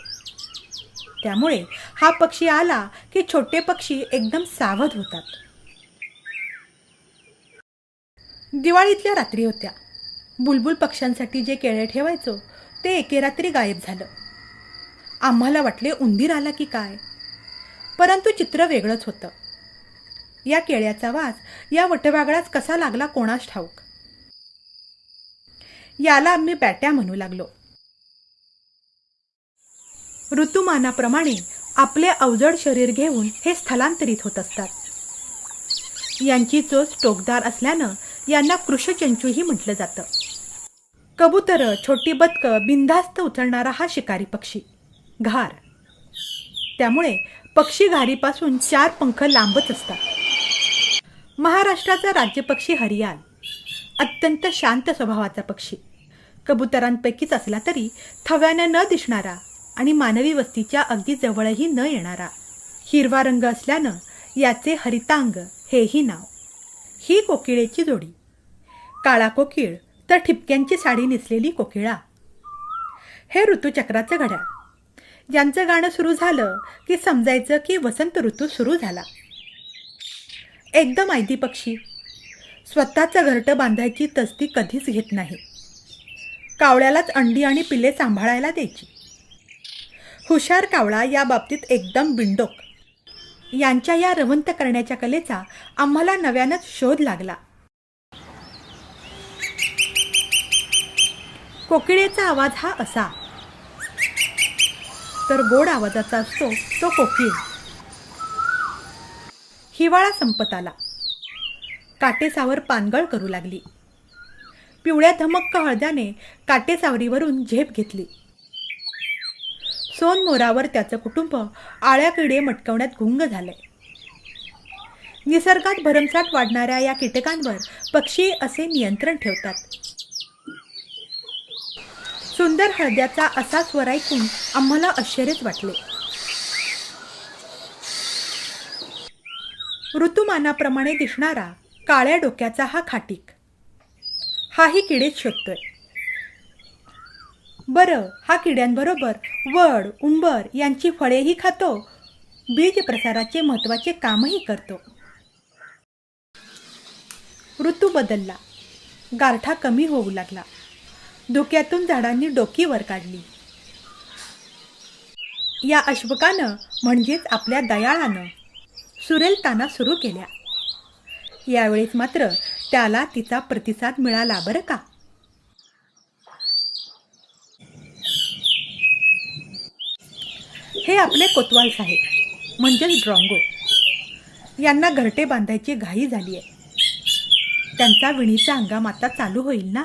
त्यामुळे हा पक्षी आला की छोटे पक्षी एकदम सावध होतात. दिवाळीतल्या रात्री होत्या. बुलबुल पक्ष्यांसाठी जे केळे ठेवायचो ते एके रात्री गायब झालं. आम्हाला वाटले उंदीर आला की काय, परंतु चित्र वेगळंच होतं. या केळ्याचा वास या वटवागळाच कसा लागला कोणास ठाऊक. याला आम्ही बॅट्या म्हणू लागलो. ऋतुमानाप्रमाणे आपले अवजड शरीर घेऊन हे स्थलांतरित होत असतात. यांची चोच टोकदार असल्यानं यांना कृषचंचूही म्हटलं जातं. कबुतरं, छोटी बदकं बिनधास्त उचलणारा हा शिकारी पक्षी घार. त्यामुळे पक्षी घारीपासून 4 पंख लांबच असतात. महाराष्ट्राचा राज्यपक्षी हरियाल अत्यंत शांत स्वभावाचा पक्षी. कबुतरांपैकीच असला तरी थव्यानं न दिसणारा आणि मानवी वस्तीच्या अगदी जवळही न येणारा. हिरवा रंग असल्यानं याचे हरितांग हेही नाव. ही कोकिळेची जोडी. काळा कोकिळ तर ठिपक्यांची साडी नेसलेली कोकिळा. हे ऋतुचक्राचं घड्याळ. ज्यांचं गाणं सुरू झालं की समजायचं की वसंत ऋतू सुरू झाला. एकदम ऐदी पक्षी. स्वतःचं घरटं बांधायची तस्ती कधीच घेत नाही. कावळ्यालाच अंडी आणि पिल्ले सांभाळायला द्यायची. हुशार कावळा या बाबतीत एकदम बिंडोक. यांच्या या रवंत करण्याच्या कलेचा आम्हाला नव्यानंच शोध लागला. कोकिळेचा आवाज हा असा, तर गोड आवाजाचा असतो तो कोकिळ. हिवाळा संपत आला. काटेसावर पानगळ करू लागली. पिवळ्या धमक्क हळद्याने काटेसावरीवरून झेप घेतली. सोनमोरावर त्याचं कुटुंब आळ्या किडे मटकवण्यात गुंग झालंय. निसर्गात भरमसाठ वाढणाऱ्या या कीटकांवर पक्षी असे नियंत्रण ठेवतात. सुंदर हळद्याचा असा स्वर ऐकून आम्हाला आश्चर्यच वाटले. ऋतुमानाप्रमाणे दिसणारा काळ्या डोक्याचा हा खाटीक. हाही किडेच शोधतोय. बरं, हा किड्यांबरोबर वड, उंबर यांची फळेही खातो. बीज प्रसाराचे महत्त्वाचे कामही करतो. ऋतू बदलला. गारठा कमी होऊ लागला. धुक्यातून झाडांनी डोकी वर काढली. या अश्वकानं म्हणजेच आपल्या दयाळानं सुरेल ताना सुरू केल्या. यावेळेस मात्र त्याला तिचा प्रतिसाद मिळाला बरं का. हे आपले कोतवाल साहेब म्हणजेच ड्रॉंगो. यांना घरटे बांधायची घाई झाली आहे. त्यांचा विणीचा हंगाम आता चालू होईल ना.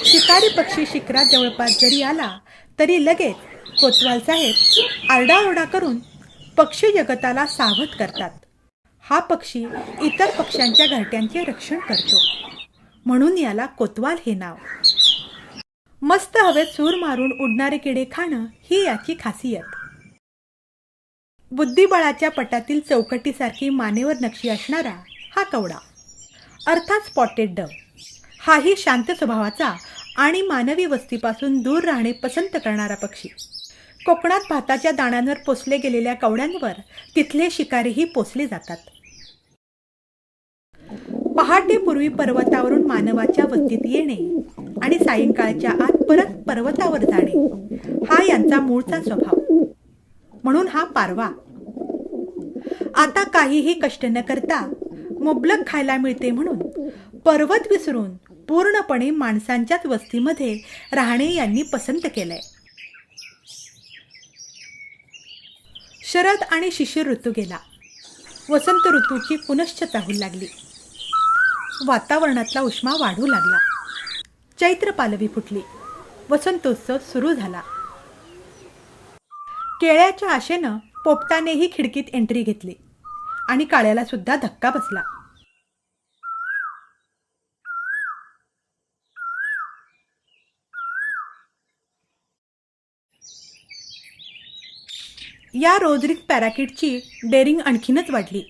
शिकारी पक्षी शिखरात जवळपास जरी आला तरी लगेच कोतवाल साहेब आरडाओरडा करून पक्षी जगताला सावध करतात. हा पक्षी इतर पक्ष्यांच्या घरट्यांचे रक्षण करतो, म्हणून याला कोतवाल हे नाव. मस्त हवेत सूर मारून उडणारे किडे खाणं ही याची खासियत. बुद्धिबळाच्या पटातील चौकटीसारखी मानेवर नक्षी असणारा हा कवडा अर्थात स्पॉटेड डव. हाही शांत स्वभावाचा आणि मानवी वस्तीपासून दूर राहणे पसंत करणारा पक्षी. कोकणात भाताच्या दाण्यांवर पोसले गेलेल्या कवड्यांवर तिथले शिकारीही पोसले जातात. पहाटेपूर्वी पर्वतावरून मानवाच्या वस्तीत येणे आणि सायंकाळच्या आत परत पर्वतावर जाणे हा यांचा मूळचा स्वभाव. म्हणून हा पारवा. आता काहीही कष्ट न करता मुबलक खायला मिळते म्हणून पर्वत विसरून पूर्णपणे माणसांच्याच वस्तीमध्ये राहणे यांनी पसंत केलंय. शरद आणि शिशिर ऋतू गेला. वसंत ऋतूची पुनश्च चाहूल लागली. वातावरणातला उष्मा वाढू लागला. चैत्र पालवी फुटली. वसंतोत्सव सुरू झाला. केळ्याच्या आशेनं पोपटानेही खिडकीत एंट्री घेतली आणि काळ्याला सुद्धा धक्का बसला. या रोजरीक पॅराकिटची डेअरिंग आणखीनच वाढली.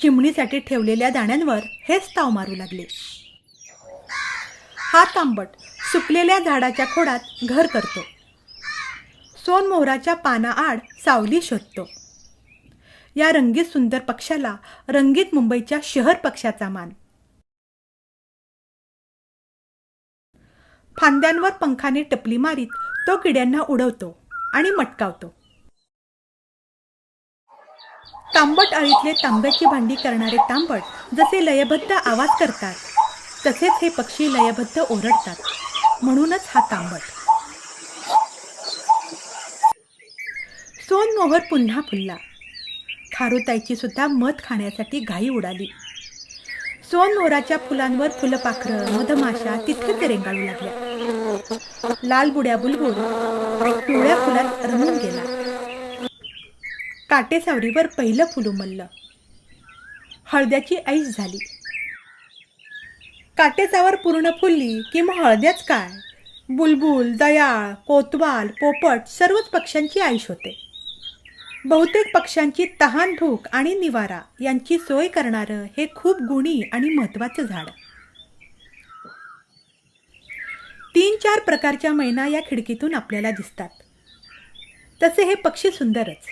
चिमणीसाठी ठेवलेल्या दाण्यांवर हेच ताव मारू लागले. हा तांबट सुकलेल्या झाडाच्या खोडात घर करतो. सोनमोहराच्या पानाआड सावली शोधतो. या रंगीत सुंदर पक्षाला रंगीत मुंबईच्या शहर पक्षाचा मान. फांद्यांवर पंखाने टपली मारीत तो किड्यांना उडवतो आणि मटकावतो. तांबट अळीतले तांब्याची भांडी करणारे तांबट जसे लयबद्ध आवाज करतात तसेच हे पक्षी लयबद्ध ओरडतात. म्हणूनच हा तांबट. सोनमोहर पुन्हा फुलला. खारुताईची सुद्धा मध खाण्यासाठी घाई उडाली. सोनमोहराच्या फुलांवर फुलपाखरं मधमाशा तितकेच रेंगाळू लागल्या. लाल बुड्या बुलबुल पिवळ्या फुलात रमून गेला. काटेसावरीवर पहिलं फुल उमललं. हळद्याची ऐश झाली. काटेसावर पूर्ण फुलली की मग हळद्याच काय. बुलबुल दयाळ कोतवाल पोपट सर्वच पक्ष्यांची ऐश होते. बहुतेक पक्ष्यांची तहान भूक आणि निवारा यांची सोय करणारं हे खूप गुणी आणि महत्त्वाचं झाड. 3-4 प्रकारच्या मैना या खिडकीतून आपल्याला दिसतात. तसे हे पक्षी सुंदरच.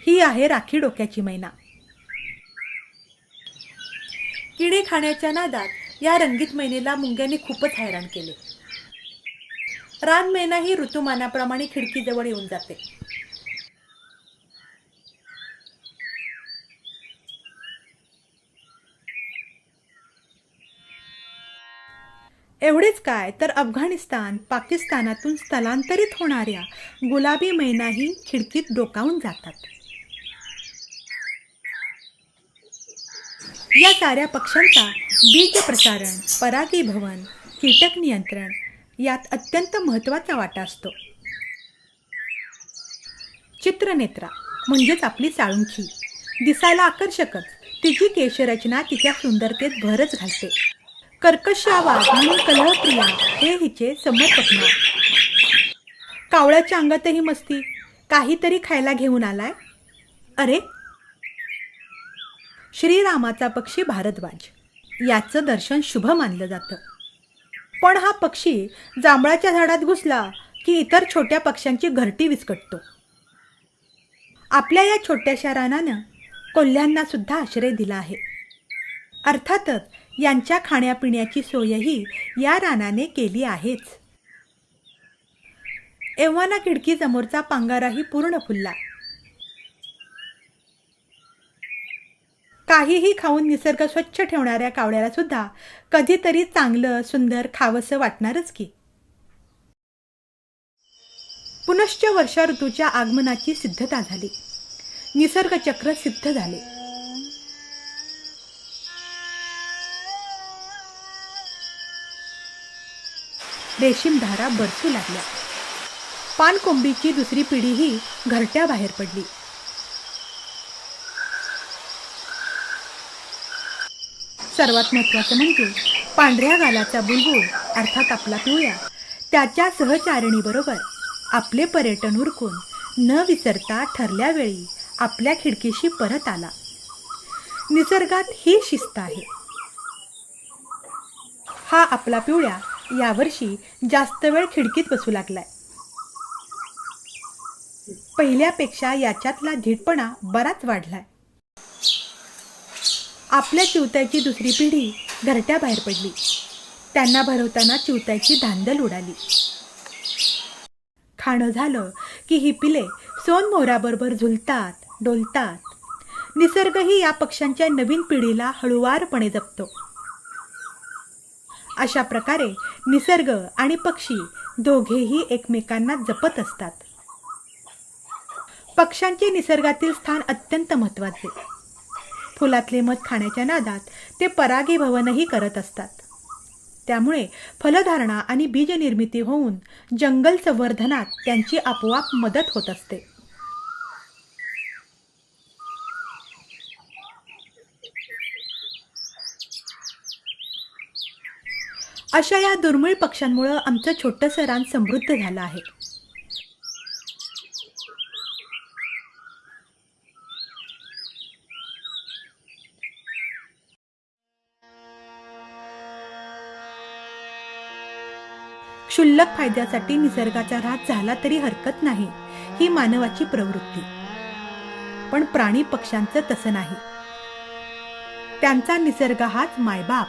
ही आहे राखी डोक्याची मैना. किडे खाण्याच्या नादात या रंगीत मैनेला मुंग्यांनी खूपच हैराण केले. रानमैना ही ऋतुमानाप्रमाणे खिडकीजवळ येऊन जाते. एवढेच काय तर अफगाणिस्तान पाकिस्तानातून स्थलांतरित होणाऱ्या गुलाबी मैनाही खिडकीत डोकावून जातात. या साऱ्या पक्ष्यांचा बीज प्रसारण परागीभवन कीटक नियंत्रण यात अत्यंत महत्त्वाचा वाटा असतो. चित्रनेत्रा म्हणजेच आपली साळुंखी दिसायला आकर्षकच. तिची केशरचना तिच्या सुंदरतेत भरच घालते. कर्कश आवाज म्हणून कलहप्रिया हे हिचे समर्पक नाव. कावळ्याच्या अंगातही मस्ती. काहीतरी खायला घेऊन आलाय. अरे, श्रीरामाचा पक्षी भारद्वाज. याचं दर्शन शुभ मानलं जातं. पण हा पक्षी जांभळाच्या झाडात घुसला की इतर छोट्या पक्ष्यांची घरटी विस्कटतो. आपल्या या छोट्याशा रानानं कोल्ह्यांना सुद्धा आश्रय दिला आहे. अर्थातच यांच्या खाण्यापिण्याची सोयही या रानाने केली आहेच. एव्हाना खिडकी समोरचा पांगाराही पूर्ण फुलला. काहीही खाऊन निसर्ग स्वच्छ ठेवणाऱ्या कावळ्याला सुद्धा कधीतरी चांगलं सुंदर खावंसं वाटणारच की. पुनश्च वर्षा ऋतूच्या आगमनाची सिद्धता झाली. निसर्ग चक्र सिद्ध झाले. रेशीम धारा बरसू लागल्या. पानकोंबीची दुसरी पिढीही घरट्या बाहेर पडली. सर्वात महत्त्वाचं म्हणजे पांढऱ्या गालाचा बुलबुल अर्थात आपला पिवळ्या त्याच्या सहचारिणीबरोबर आपले पर्यटन उरकून न विसरता ठरल्या वेळी आपल्या खिडकीशी परत आला. निसर्गात ही शिस्त आहे. हा आपला पिवळ्या यावर्षी जास्त वेळ खिडकीत बसू लागलाय. पहिल्यापेक्षा याच्यातला धीटपणा बराच वाढलाय. आपल्या चिवत्याची दुसरी पिढी घरट्या बाहेर पडली. त्यांना भरवताना चिवत्याची धांदल उडाली. खाणं झालं की ही पिले सोनमोहराबरोबर झुलतात डोलतात. निसर्गही या पक्ष्यांच्या नवीन पिढीला हळुवारपणे जपतो. अशा प्रकारे निसर्ग आणि पक्षी दोघेही एकमेकांना जपत असतात. पक्ष्यांचे निसर्गातील स्थान अत्यंत महत्त्वाचे. फुलातले मध खाण्याच्या नादात ते परागीभवनही करत असतात. त्यामुळे फलधारणा आणि बीजनिर्मिती होऊन जंगल संवर्धनात त्यांची आपोआप मदत होत असते. अशा या दुर्मिळ पक्ष्यांमुळं आमचं छोटंसं रान समृद्ध झालं आहे. क्षुल्लक फायद्यासाठी निसर्गाचा ऱ्हास झाला तरी हरकत नाही, ही मानवाची प्रवृत्ती. पण प्राणी पक्ष्यांचं तसं नाही. त्यांचा निसर्ग हाच मायबाप.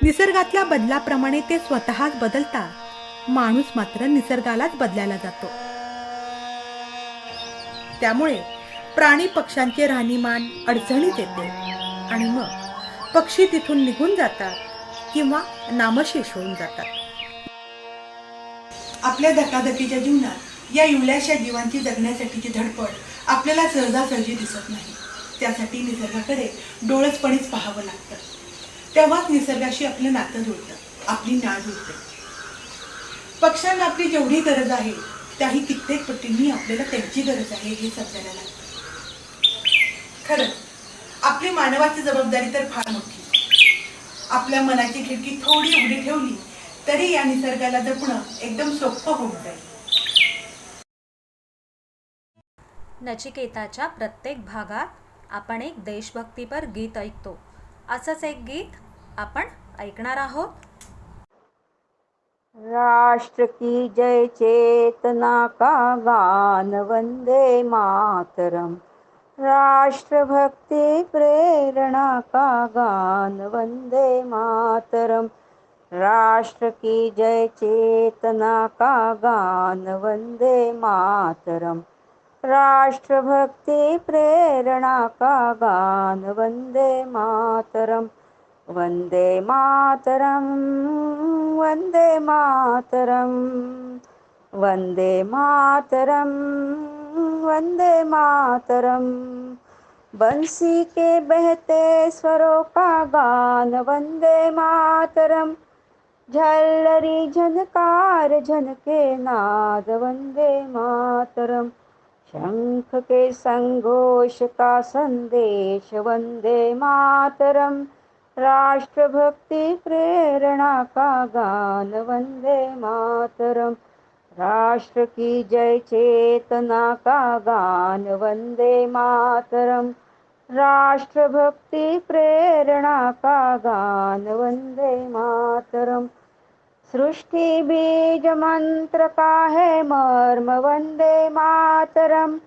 निसर्गातल्या बदलाप्रमाणे ते स्वतःच बदलतात. माणूस मात्र निसर्गालाच बदलायला जातो. त्यामुळे प्राणी पक्ष्यांचे राहणीमान अडचणीत येते आणि मग पक्षी तिथून निघून जातात किंवा नामशेष होऊन जातात. आपल्या धकाधकीच्या जीवनात या इवल्याशा जीवांची जगण्यासाठीची धडपड आपल्याला सहजासहजी दिसत नाही. त्यासाठी निसर्गाकडे डोळसपणेच पाहावं लागतं. तेव्हाच निसर्गाशी आपलं नातं जुळतं, आपली नाळ जुळते. पक्ष्यांना आपली जेवढी गरज आहे त्याही कित्येक पटींनी आपल्याला त्यांची गरज आहे हे समजायला लागतं. खरंच आपली मानवाची जबाबदारी तर फार मोठी. आपल्या मनाची खिडकी थोडी उघडी ठेवली तरी या निसर्गाला जपणं एकदम सोपं होऊन जाईल. नचिकेताच्या प्रत्येक भागात आपण एक देशभक्तीपर गीत ऐकतो. असंच एक गीत आपण ऐकणार आहोत. राष्ट्र की जय चेतना का गान वंदे मातरम. राष्ट्रभक्ति प्रेरणा का गान वंदे मातरम. राष्ट्र की जय चेतना का गान वंदे मातरम. राष्ट्रभक्ति प्रेरणा का गान वंदे मातरम. वंदे मातरम वंदे मातरम वंदे मातरम वंदे मातरम. बंसी के बहते स्वरों का गान वंदे मातरम. झल्लरी झनकार झनके नाद वंदे मातरम. शंख के संघोष का संदेश वंदे मातरम. राष्ट्रभक्ति प्रेरणा का गान वंदे मातरम. राष्ट्र की जय चेतना का गान वंदे मातरम. राष्ट्रभक्ति प्रेरणा का गान वंदे मातरम. सृष्टि बीज मंत्र का है मर्म वंदे मातरम.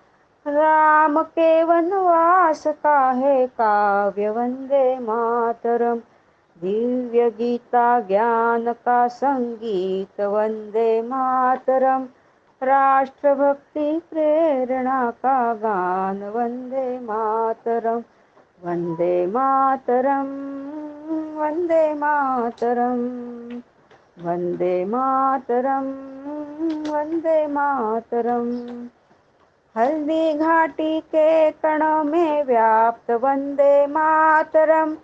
राम के वनवास का है काव्य वंदे मातरम. दिव्य गीता ज्ञान का संगीत वंदे मातरम. राष्ट्रभक्ति प्रेरणा का गान वंदे मातरम. वंदे मातरम वंदे मातरम वंदे मातरम वंदे मातरम. हल्दी घाटी के कणों में व्याप्त वंदे मातरम.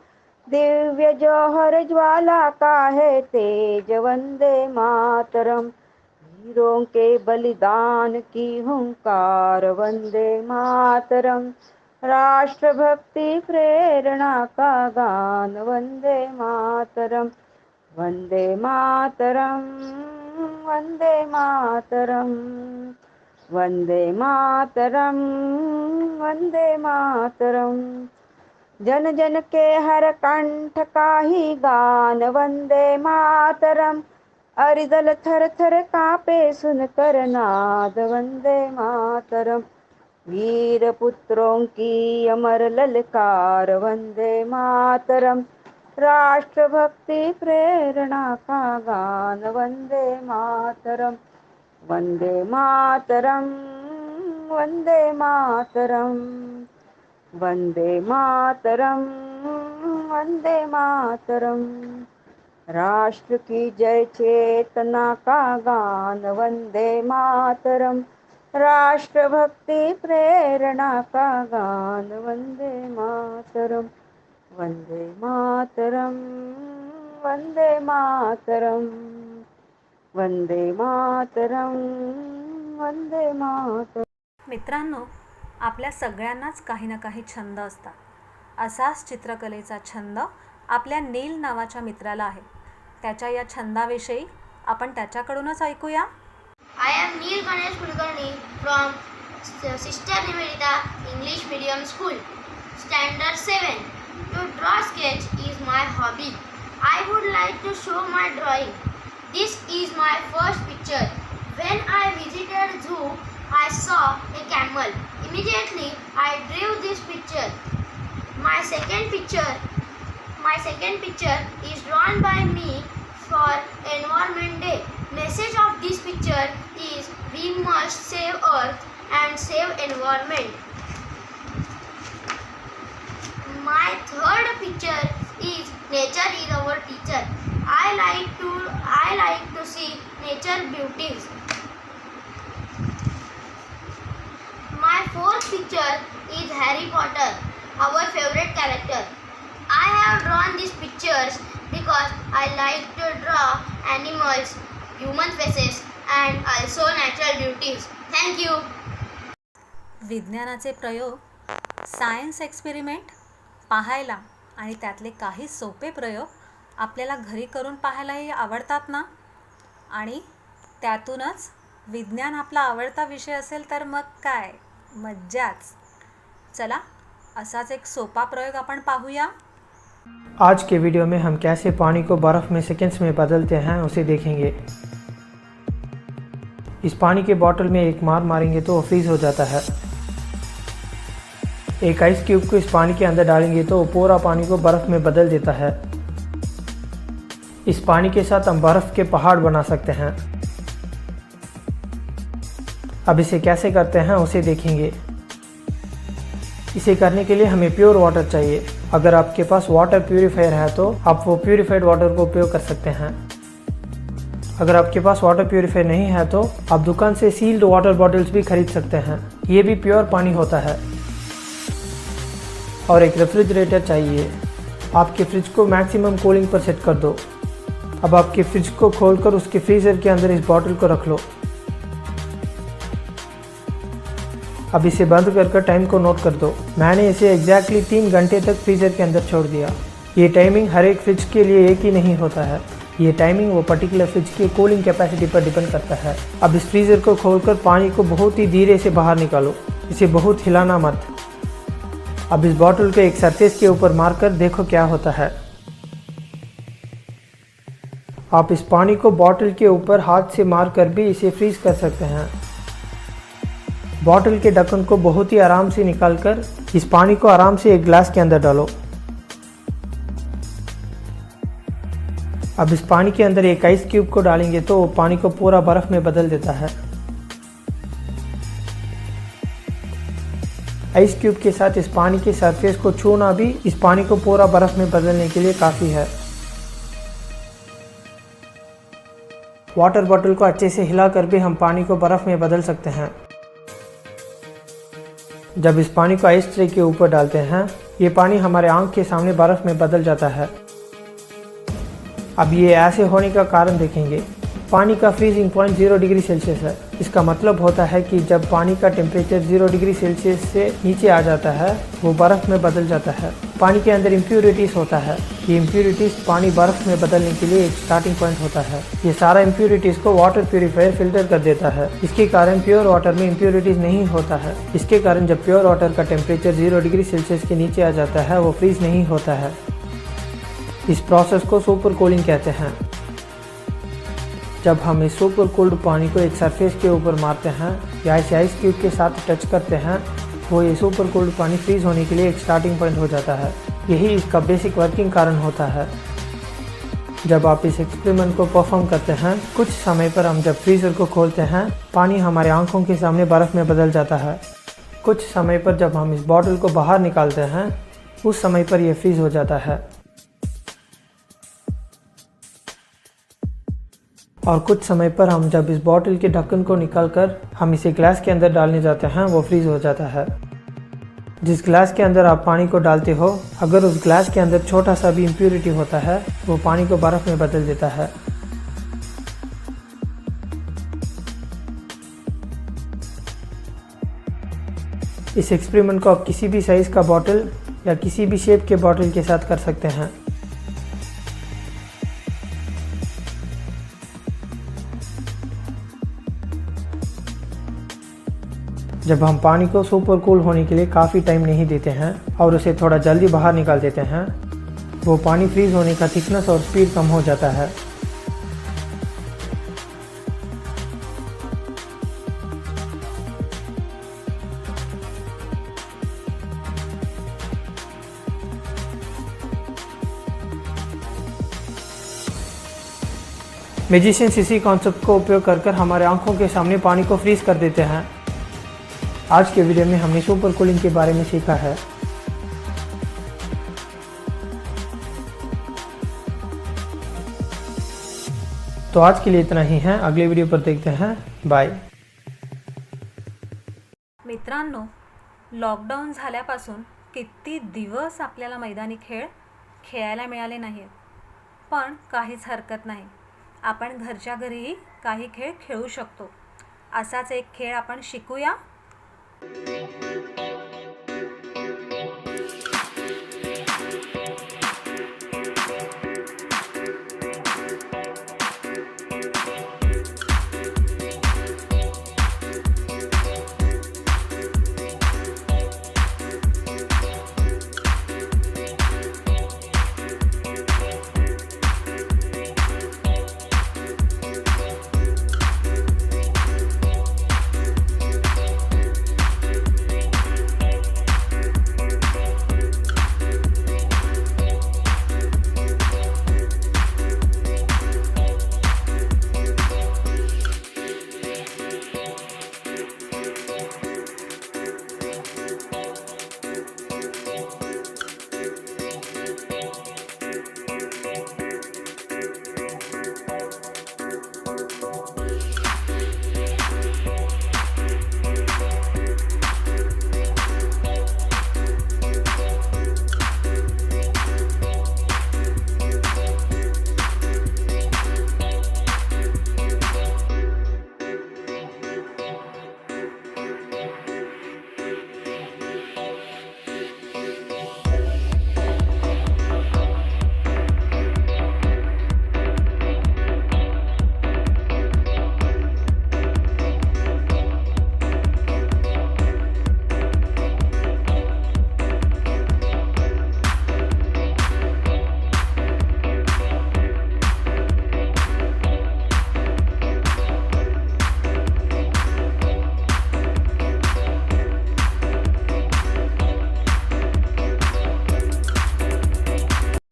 दिव्य जौहर ज्वाला का है तेज वंदे मातरम. वीरों के बलिदान की हुंकार वंदे मातरम. राष्ट्रभक्ति प्रेरणा का गान वंदे मातरम. वंदे मातरम वंदे मातरम वंदे मातरम वंदे मातरम. जन जन के हर कंठ का ही गान वंदे मातरम. अरिदल थर थर कांपे सुनकर नाद वंदे मातरम. वीर पुत्रों की अमर ललकार वंदे मातरम. राष्ट्रभक्ति प्रेरणा का गान वंदे मातरम. वंदे मातरम वंदे मातरम वंदे मातरम वंदे मातरम. राष्ट्र की जय चेतना का गान वंदे मातरम. राष्ट्रभक्ति प्रेरणा का गान वंदे मातरम, वंदे मातरम, वंदे मातरम, वंदे मातरम, वंदे मातरम. मित्रांनो, आपल्या सगळ्यांनाच काही ना काही छंद असतात. असाच चित्रकलेचा छंद आपल्या नील नावाच्या मित्राला आहे. त्याच्या या छंदाविषयी आपण त्याच्याकडूनच ऐकूया. I am Neil Ganesh Kulkarni from Sister Nivedita English Medium School, Standard 7. To draw sketch is my hobby. I would like to show my drawing. This is my first picture. When I visited zoo, I saw a camel. Immediately, I drew this picture. My second picture is drawn by me for Environment Day. Message of this picture is we must save earth and save environment. My third picture is nature is our teacher. I like to see nature beauties. My fourth picture is Harry Potter, our favorite character. I have drawn these pictures because I like to draw animals, human faces and also natural beauties. Thank you. विज्ञानाचे प्रयोग, सायन्स एक्सपेरिमेंट पाहायला आणि त्यातले काही सोपे प्रयोग आपल्याला घरी करून पाहायलाही आवडतात ना. आणि त्यातूनच विज्ञान आपला आवडता विषय असेल तर मग काय मज्जाच. चला असाच एक सोपा प्रयोग आपण पाहूया. आज के वीडियो में हम कैसे पानी को बर्फ़ में सेकंड्स में बदलते हैं उसे देखेंगे. इस पानी के बॉटल में एक मारेंगे तो वो फ्रीज़ हो जाता है. एक आइस क्यूब को इस पानी के अंदर डालेंगे तो वो पूरा पानी को बर्फ़ में बदल देता है. इस पानी के साथ हम बर्फ़ के पहाड़ बना सकते हैं. अब इसे कैसे करते हैं उसे देखेंगे. इसे करने के लिए हमें प्योर वाटर चाहिए. अगर आपके पास वाटर प्यूरीफायर है तो आप वो प्यूरीफाइड वाटर को उपयोग कर सकते हैं. अगर आपके पास वाटर प्यूरीफायर नहीं है तो आप दुकान से सील्ड वाटर बॉटल्स भी खरीद सकते हैं. ये भी प्योर पानी होता है. और एक रेफ्रिजरेटर चाहिए. आपके फ्रिज को मैक्सिमम कूलिंग पर सेट कर दो. अब आपके फ्रिज को खोलकर उसके फ्रीज़र के अंदर इस बॉटल को रख लो. अब इसे बंद कर टाइम को नोट कर दो. मैंने इसे एग्जैक्टली 3 घंटे तक फ्रीज़र के अंदर छोड़ दिया. ये टाइमिंग हर एक फ्रिज के लिए एक ही नहीं होता है. ये टाइमिंग वो पर्टिकुलर फ्रिज की कूलिंग कैपेसिटी पर डिपेंड करता है. अब इस फ्रीज़र को खोलकर पानी को बहुत ही धीरे से बाहर निकालो. इसे बहुत हिलाना मत. अब इस बॉटल को एक सरफेस के ऊपर मारकर देखो क्या होता है. आप इस पानी को बॉटल के ऊपर हाथ से मारकर भी इसे फ्रीज कर सकते हैं. बॉटल के ढक्कन को बहुत ही आराम से निकालकर इस पानी को आराम से एक ग्लास के अंदर डालो. अब इस पानी के अंदर एक आइस क्यूब को डालेंगे तो वो पानी को पूरा बर्फ में बदल देता है. आइस क्यूब के साथ इस पानी के सरफेस को छूना भी इस पानी को पूरा बर्फ में बदलने के लिए काफ़ी है. वाटर बॉटल को अच्छे से हिलाकर भी हम पानी को बर्फ में बदल सकते हैं. जब इस पानी को आइस ट्रे के ऊपर डालते हैं ये पानी हमारे आंख के सामने बर्फ में बदल जाता है. अब ये ऐसे होने का कारण देखेंगे. पानी का फ्रीजिंग पॉइंट 0 डिग्री सेल्सियस है. इसका मतलब होता है कि जब पानी का टेम्परेचर 0 डिग्री सेल्सियस से नीचे आ जाता है वो बर्फ़ में बदल जाता है. पानी के अंदर इम्प्यूरिटीज़ होता है. ये इम्प्यूरिटीज़ पानी बर्फ़ में बदलने के लिए एक स्टार्टिंग पॉइंट होता है. ये सारा इम्प्यूरिटीज़ को वाटर प्यूरीफायर फिल्टर कर देता है. इसके कारण प्योर वाटर में इम्प्यूरिटीज़ नहीं होता है. इसके कारण जब प्योर वाटर का टेम्परेचर 0 डिग्री सेल्सियस के नीचे आ जाता है वो फ्रीज नहीं होता है. इस प्रोसेस को सुपर कूलिंग कहते हैं. जब हम इस सुपर कोल्ड पानी को एक सरफेस के ऊपर मारते हैं या इसे आइस क्यूब के साथ टच करते हैं वो ये सुपर कोल्ड पानी फ्रीज होने के लिए एक स्टार्टिंग पॉइंट हो जाता है. यही इसका बेसिक वर्किंग कारण होता है. जब आप इस एक्सपेरिमेंट को परफॉर्म करते हैं कुछ समय पर हम जब फ्रीज़र को खोलते हैं पानी हमारे आंखों के सामने बर्फ़ में बदल जाता है. कुछ समय पर जब हम इस बॉटल को बाहर निकालते हैं उस समय पर यह फ्रीज़ हो जाता है. और कुछ समय पर हम जब इस बॉटल के ढक्कन को निकालकर हम इसे ग्लास के अंदर डालने जाते हैं वो फ्रीज हो जाता है। जिस ग्लास के अंदर आप पानी को डालते हो, अगर उस ग्लास के अंदर छोटा सा भी इम्प्योरिटी होता है वो पानी को बर्फ़ में बदल देता है। इस एक्सपेरिमेंट को आप किसी भी साइज़ का बॉटल या किसी भी शेप के बॉटल के साथ कर सकते हैं। जब हम पानी को सुपर कूल होने के लिए काफ़ी टाइम नहीं देते हैं और उसे थोड़ा जल्दी बाहर निकाल देते हैं, वो पानी फ्रीज होने का थिकनेस और स्पीड कम हो जाता है। मैजिशियंस इसी कॉन्सेप्ट को उपयोग कर हमारे आंखों के सामने पानी को फ्रीज कर देते हैं। आज के वीडियो में हमने सुपर कूलिंग के बारे में सीखा है। तो आज के लिए इतना ही है, अगले वीडियो पर देखते हैं। बाय। मित्रांनो, लॉकडाऊन झाल्यापासून किती दिवस आपल्याला मैदानी खेळ खेळायला मिळाले नाहीत, पण काहीच हरकत नाही, आपण घरच्या घरीही काही खेळ खेळू शकतो। असाच एक खेळ आपण शिकूया।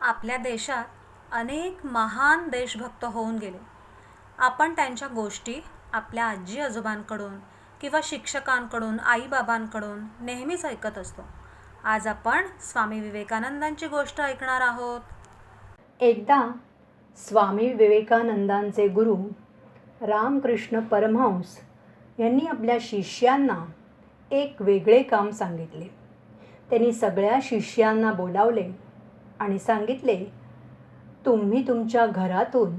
आपल्या देशात अनेक महान देशभक्त होऊन गेले। आपण त्यांच्या गोष्टी आपल्या आजी आजोबांकडून किंवा शिक्षकांकडून, आईबाबांकडून नेहमीच ऐकत असतो। आज आपण स्वामी विवेकानंदांची गोष्ट ऐकणार आहोत। एकदा स्वामी विवेकानंदांचे गुरु रामकृष्ण परमहंस यांनी आपल्या शिष्यांना एक वेगळे काम सांगितले। त्यांनी सगळ्या शिष्यांना बोलावले आणि सांगितले, तुम्ही तुमच्या घरातून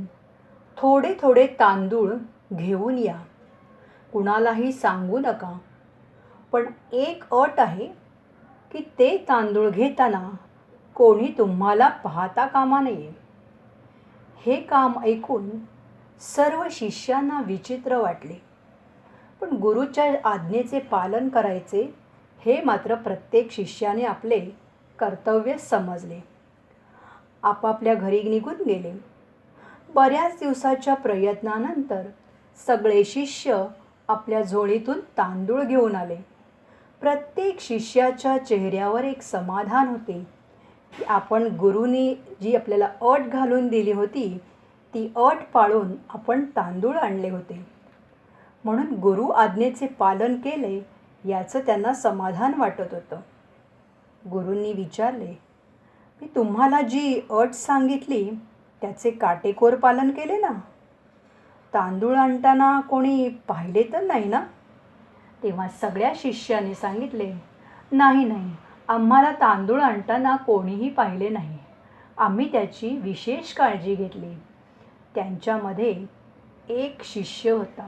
थोडे थोडे तांदूळ घेऊन या, कुणालाही सांगू नका, पण एक अट आहे की ते तांदूळ घेताना कोणी तुम्हाला पाहता कामा नये। हे काम ऐकून सर्व शिष्यांना विचित्र वाटले, पण गुरुच्या आज्ञेचे पालन करायचे हे मात्र प्रत्येक शिष्याने आपले कर्तव्य समजले। आपापल्या घरी निघून गेले। बऱ्याच दिवसाच्या प्रयत्नानंतर सगळे शिष्य आपल्या झोळीतून तांदूळ घेऊन आले। प्रत्येक शिष्याच्या चेहऱ्यावर एक समाधान होते की आपण गुरुनी जी आपल्याला अट घालून दिली होती ती अट पाळून आपण तांदूळ आणले होते, म्हणून गुरु आज्ञेचे पालन केले याचं त्यांना समाधान वाटत होतं। गुरूंनी विचारले, मी तुम्हाला जी अट सांगितली त्याचे काटेकोर पालन केले ना? तांदूळ आणताना कोणी पाहिले तर नाही ना? तेव्हा सगळ्या शिष्याने सांगितले, नाही नाही, आम्हाला तांदूळ आणताना कोणीही पाहिले नाही. आम्ही त्याची विशेष काळजी घेतली. त्यांच्यामध्ये एक शिष्य होता.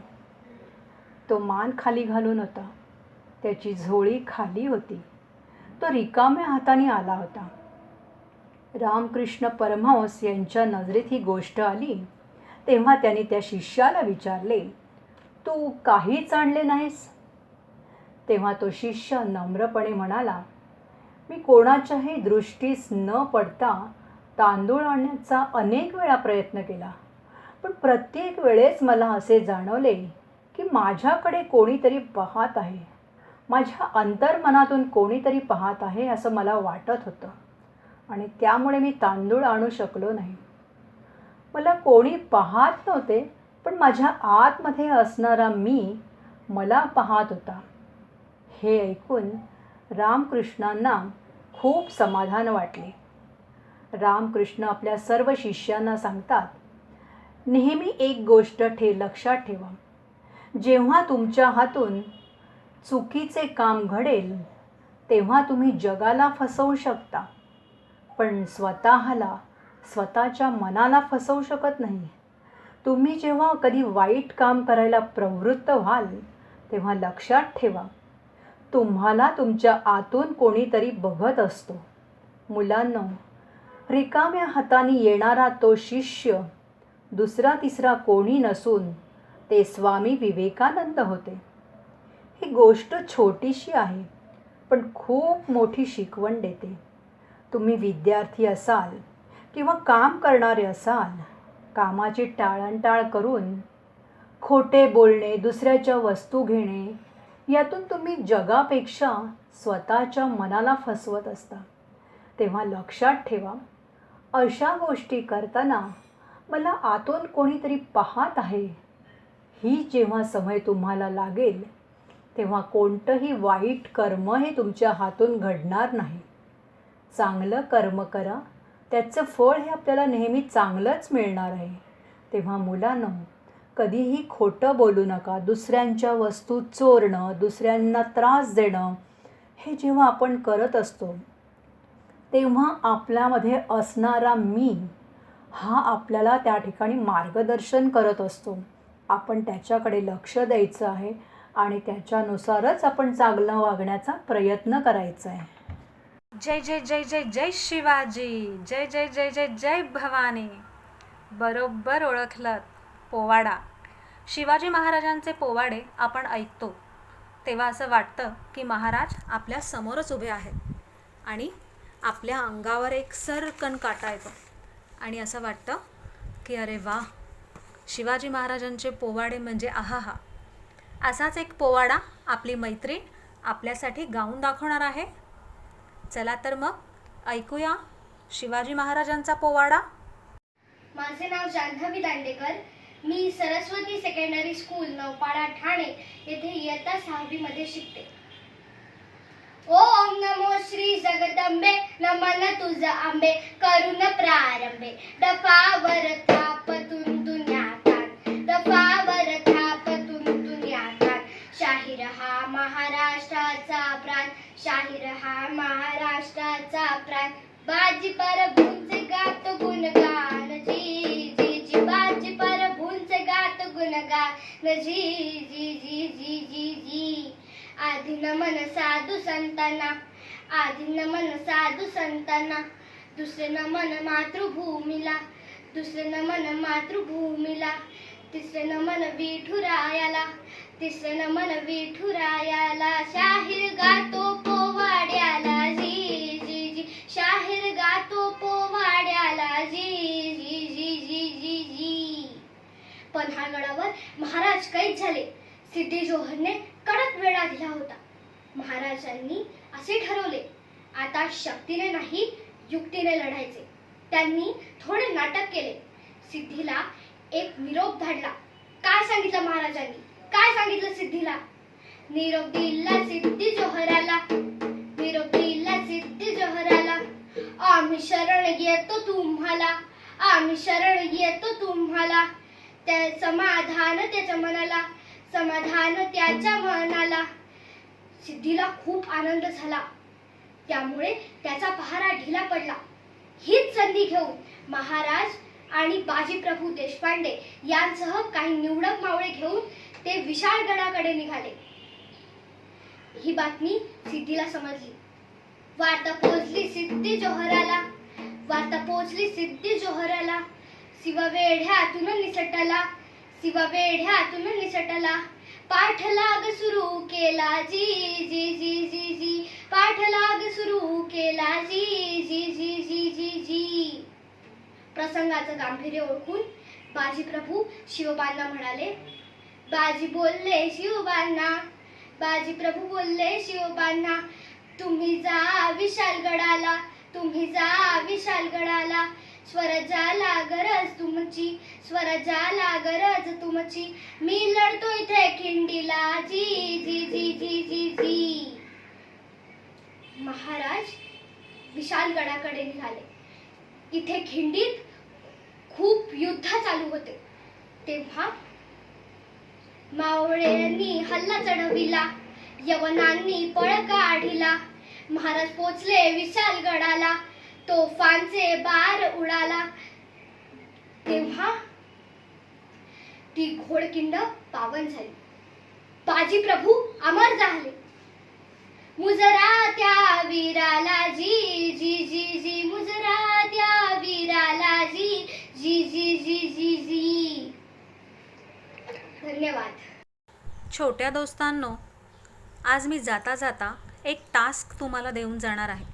तो मान खाली घालून होता. त्याची झोळी खाली होती. तो रिकाम्या हाताने आला होता. रामकृष्ण परमहंस यांच्या नजरेत ही गोष्ट आली तेव्हा त्यांनी त्या शिष्याला विचारले, तू काहीच आणले नाहीस? तेव्हा तो शिष्य नम्रपणे म्हणाला, मी कोणाच्याही दृष्टीस न पडता तांदूळ आणण्याचा अनेक वेळा प्रयत्न केला, पण प्रत्येक वेळेस मला असे जाणवले की माझ्याकडे कोणीतरी पाहत आहे, माझ्या अंतर्मनातून कोणीतरी पाहत आहे असं मला वाटत होतं आणि त्यामुळे मी तांदूळ आणू शकलो नाही. मला कोणी पाहत नव्हते, पण माझ्या आतमध्ये असणारा मी मला पाहत होता. हे ऐकून रामकृष्णांना खूप समाधान वाटले. रामकृष्ण आपल्या सर्व शिष्यांना सांगतात, नेहमी एक गोष्ट लक्षात ठेवा, जेव्हा तुमच्या हातून चुकीचे काम घडेल तेव्हा तुम्ही जगाला फसवू शकता, पण स्वतःच्या मनाला फसवू शकत नाही. तुम्ही जेव्हा कधी वाईट काम करायला प्रवृत्त व्हाल तेव्हा लक्षात ठेवा, तुम्हाला तुमच्या आतून कोणीतरी बघत असतो. मुलांनो, रिकाम्या हाताने येणारा तो शिष्य दुसरा तिसरा कोणी नसून ते स्वामी विवेकानंद होते. ही गोष्ट छोटीशी आहे, पण खूप मोठी शिकवण देते. तुम्ही विद्यार्थी असाल किंवा काम करणारे असाल, कामाची टाळाटाळ करून खोटे बोलणे, दुसऱ्याच्या वस्तू घेणे, यातून तुम्ही जगापेक्षा स्वतःच्या मनाला फसवत असता. तेव्हा लक्षात ठेवा, अशा गोष्टी करताना मला आतून कोणीतरी पाहत आहे, ही जेव्हा सवय तुम्हाला लागेल तेव्हा कोणतंही वाईट कर्म हे तुमच्या हातून घडणार नाही. चांगलं कर्म करा, त्याचं फळ हे आपल्याला नेहमी चांगलंच मिळणार आहे. तेव्हा मुलांनो, कधीही खोटं बोलू नका. दुसऱ्यांच्या वस्तू चोरणं, दुसऱ्यांना त्रास देणं, हे जेव्हा आपण करत असतो तेव्हा आपल्यामध्ये असणारा मी हा आपल्याला त्या ठिकाणी मार्गदर्शन करत असतो. आपण त्याच्याकडे लक्ष द्यायचं आहे आणि त्याच्यानुसारच आपण चांगलं वागण्याचा प्रयत्न करायचा आहे. जय जय जय जय जय शिवाजी, जय जय जय जय जय भवानी. बरोबर ओळखलं. पोवाडा. शिवाजी महाराजांचे पोवाडे आपण ऐकतो तेव्हा असं वाटतं की महाराज आपल्या समोरच उभे आहेत आणि आपल्या अंगावर एक सरकन काटा येतो आणि असं वाटतं की अरे वा, शिवाजी महाराजांचे पोवाडे म्हणजे आहाहा. असाच एक पोवाडा आपली मैत्रीण आपल्यासाठी गाऊन दाखवणार आहे. चला तर मग ऐकूया शिवाजी महाराजांचा पोवाडा. माझे नाव जान्हवी दांडेकर. मी सरस्वती सेकंडरी स्कूल नौपाडा ठाणे येथे इयत्ता 6वी मध्ये शिकते. ओम नमो श्री जगदंबे, नमन तुझ आंबे, करून प्रारंभे. दफावर थाप तुंतुन्यातान, दफावर थाप तुंतुन्यातान. शाहीर हा महाराष्ट्राचा प्राण, शाहीर हा महाराष्ट्राचा प्राण. बाजी पर भुंज गात गुणगान, जी जी जी. बाजी पर भुंज गात गुणगान, जी जी जी जी जी जी. आधी नमन साधू संतांना, आधी नमन साधू संतांना. दुसरे नमन मातृभूमीला, दुसरे नमन मातृभूमीला. तिसरे नमन विठुरायाला, तिसरे नमन विठुरायाला. शाहीर गातो पोवाड्याला, जी जी जी. शाहीर गातो पोवाड्याला, जी जी जी जी जी जी. पन्हाळगडावर महाराज कैद झाले. सिद्धी जोहरने कडक वेढा दिला होता. महाराजांनी असे ठरवले, आता शक्तीने नाही युक्तीने लढायचे. त्यांनी थोडे नाटक केले. सिद्धीला एक निरोप धाडला. काय सांगितलं महाराजांनी, काय सांगितलं सिद्धीला? निरोप दिला सिद्धी जोहराला, निरोप दिला सिद्धी जोहराला. आम्ही शरण येतो तुम्हाला, आम्ही शरण येतो तुम्हाला. त्या समाधान त्याच्या मनाला, समाधान त्याच्या मनाला. सिद्धीला खूप आनंद झाला, त्यामुळे त्याचा पहारा ढिला पडला. हीच संधी घेऊन महाराज आणि बाजीप्रभू देशपांडे यांसह काही निवडक मावळे घेऊन ते विशाळगडाकडे निघाले. ही बातमी सिद्धीला समजली. वार्ता पोहोचली सिद्धी जोहराला, वार्ता पोहोचली सिद्धी जोहराला. शिववेढ्यातून निसटला, शिववेढ्यातून निसटला. पाठलाग सुरू केला जी जी जी जी जी, पाठलाग सुरू केला जी जी जी जी जी जी. प्रसंगाचं गांभीर्य ओळखून बाजीप्रभू शिवबांना म्हणाले. बाजी बोलले शिवबांना, बाजीप्रभू बोलले शिवबांना, तुम्ही जा विशालगडाला, तुम्ही जा विशालगडाला. स्वराज्याला गरज तुमची, स्वराज्याला गरज तुमची. मी लढतो इथे खिंडीला जी जी जी जी जी जी. महाराज विशालगडाकडे निघाले. इथे खिंडीत खूप युद्ध चालू होते. तेव्हा मावळ्यांनी हल्ला चढविला, यवनांनी पळ काढिला. महाराज पोचले विशालगडाला, तोफांचे बार उडाला. तेव्हा ती घोडकिंड पावन झाली. बाजीप्रभू अमर झाले. मुजरा त्या वीराला जी जी जी जी, मुजरा त्या वीराला जी जी जी जी जी जी. धन्यवाद. छोट्या दोस्तांनो, आज मी जाता जाता एक टास्क तुम्हाला देऊन जाणार आहे.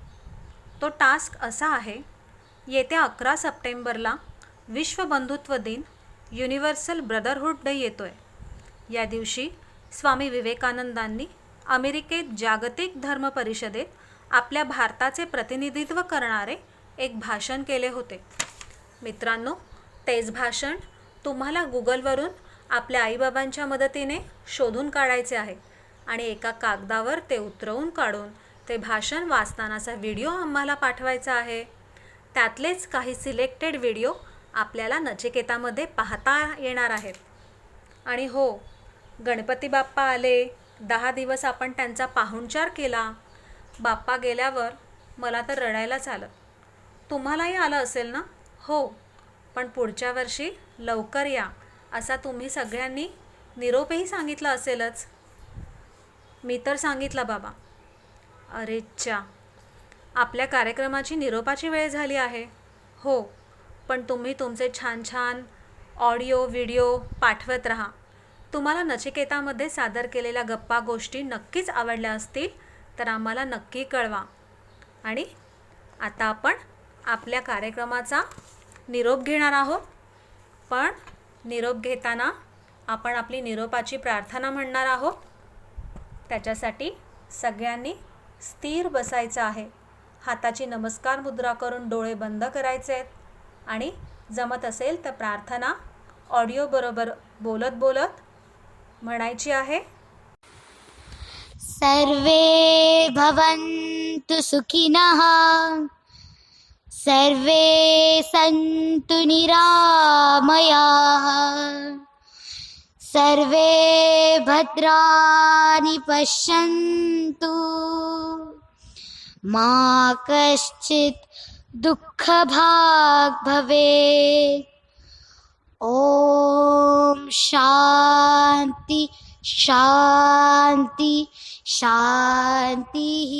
तो टास्क असा आहे, येत्या 11 सप्टेंबरला विश्व बंधुत्व दिन, युनिव्हर्सल ब्रदरहूड डे येतो आहे. या दिवशी स्वामी विवेकानंदांनी अमेरिकेत जागतिक धर्म परिषदेत आपल्या भारताचे प्रतिनिधित्व करणारे एक भाषण केले होते. मित्रांनो, तेच भाषण तुम्हाला गुगलवरून आपल्या आईबाबांच्या मदतीने शोधून काढायचे आहे आणि एका कागदावर ते उतरवून काढून ते भाषण वाचतानाचा व्हिडिओ आम्हाला पाठवायचा आहे. त्यातलेच काही सिलेक्टेड व्हिडिओ आपल्याला नचिकेतामध्ये पाहता येणार आहेत. आणि हो, गणपती बाप्पा आले, 10 दिवस आपण त्यांचा पाहुणचार केला. बाप्पा गेल्यावर मला तर रडायलाच आलं. तुम्हालाही आलं असेल ना? हो, पण पुढच्या वर्षी लवकर या असा तुम्ही सगळ्यांनी निरोपही सांगितला असेलच. मी तर सांगितला बाबा. अरेच्चा, आपल्या कार्यक्रमाची निरोपाची वेळ झाली आहे. हो, पण तुम्ही तुमचे छान छान ऑडिओ व्हिडिओ पाठवत राहा. तुम्हाला नचिकेतामध्ये सादर केलेल्या गप्पा गोष्टी नक्कीच आवडल्या असतील तर आम्हाला नक्की कळवा. आणि आता आपण आपल्या कार्यक्रमाचा निरोप घेणार आहोत. पण निरोप घेताना आपण आपली निरोपाची प्रार्थना म्हणणार आहोत. त्याच्यासाठी सगळ्यांनी स्थिर बसायचं आहे. हाताची नमस्कार मुद्रा करून डोळे बंद करायचे आहेत आणि जमत असेल तर प्रार्थना ऑडिओ बरोबर बोलत बोलत म्हणायची आहे. सर्वे भवन्तु सुखिनः, सर्वे सन्तु निरामयाः, सर्वे भद्राणि पश्यन्तु, मा कश्चित् दुःखभाग् भवेत्. ॐ शान्ति शान्ति शान्तिः.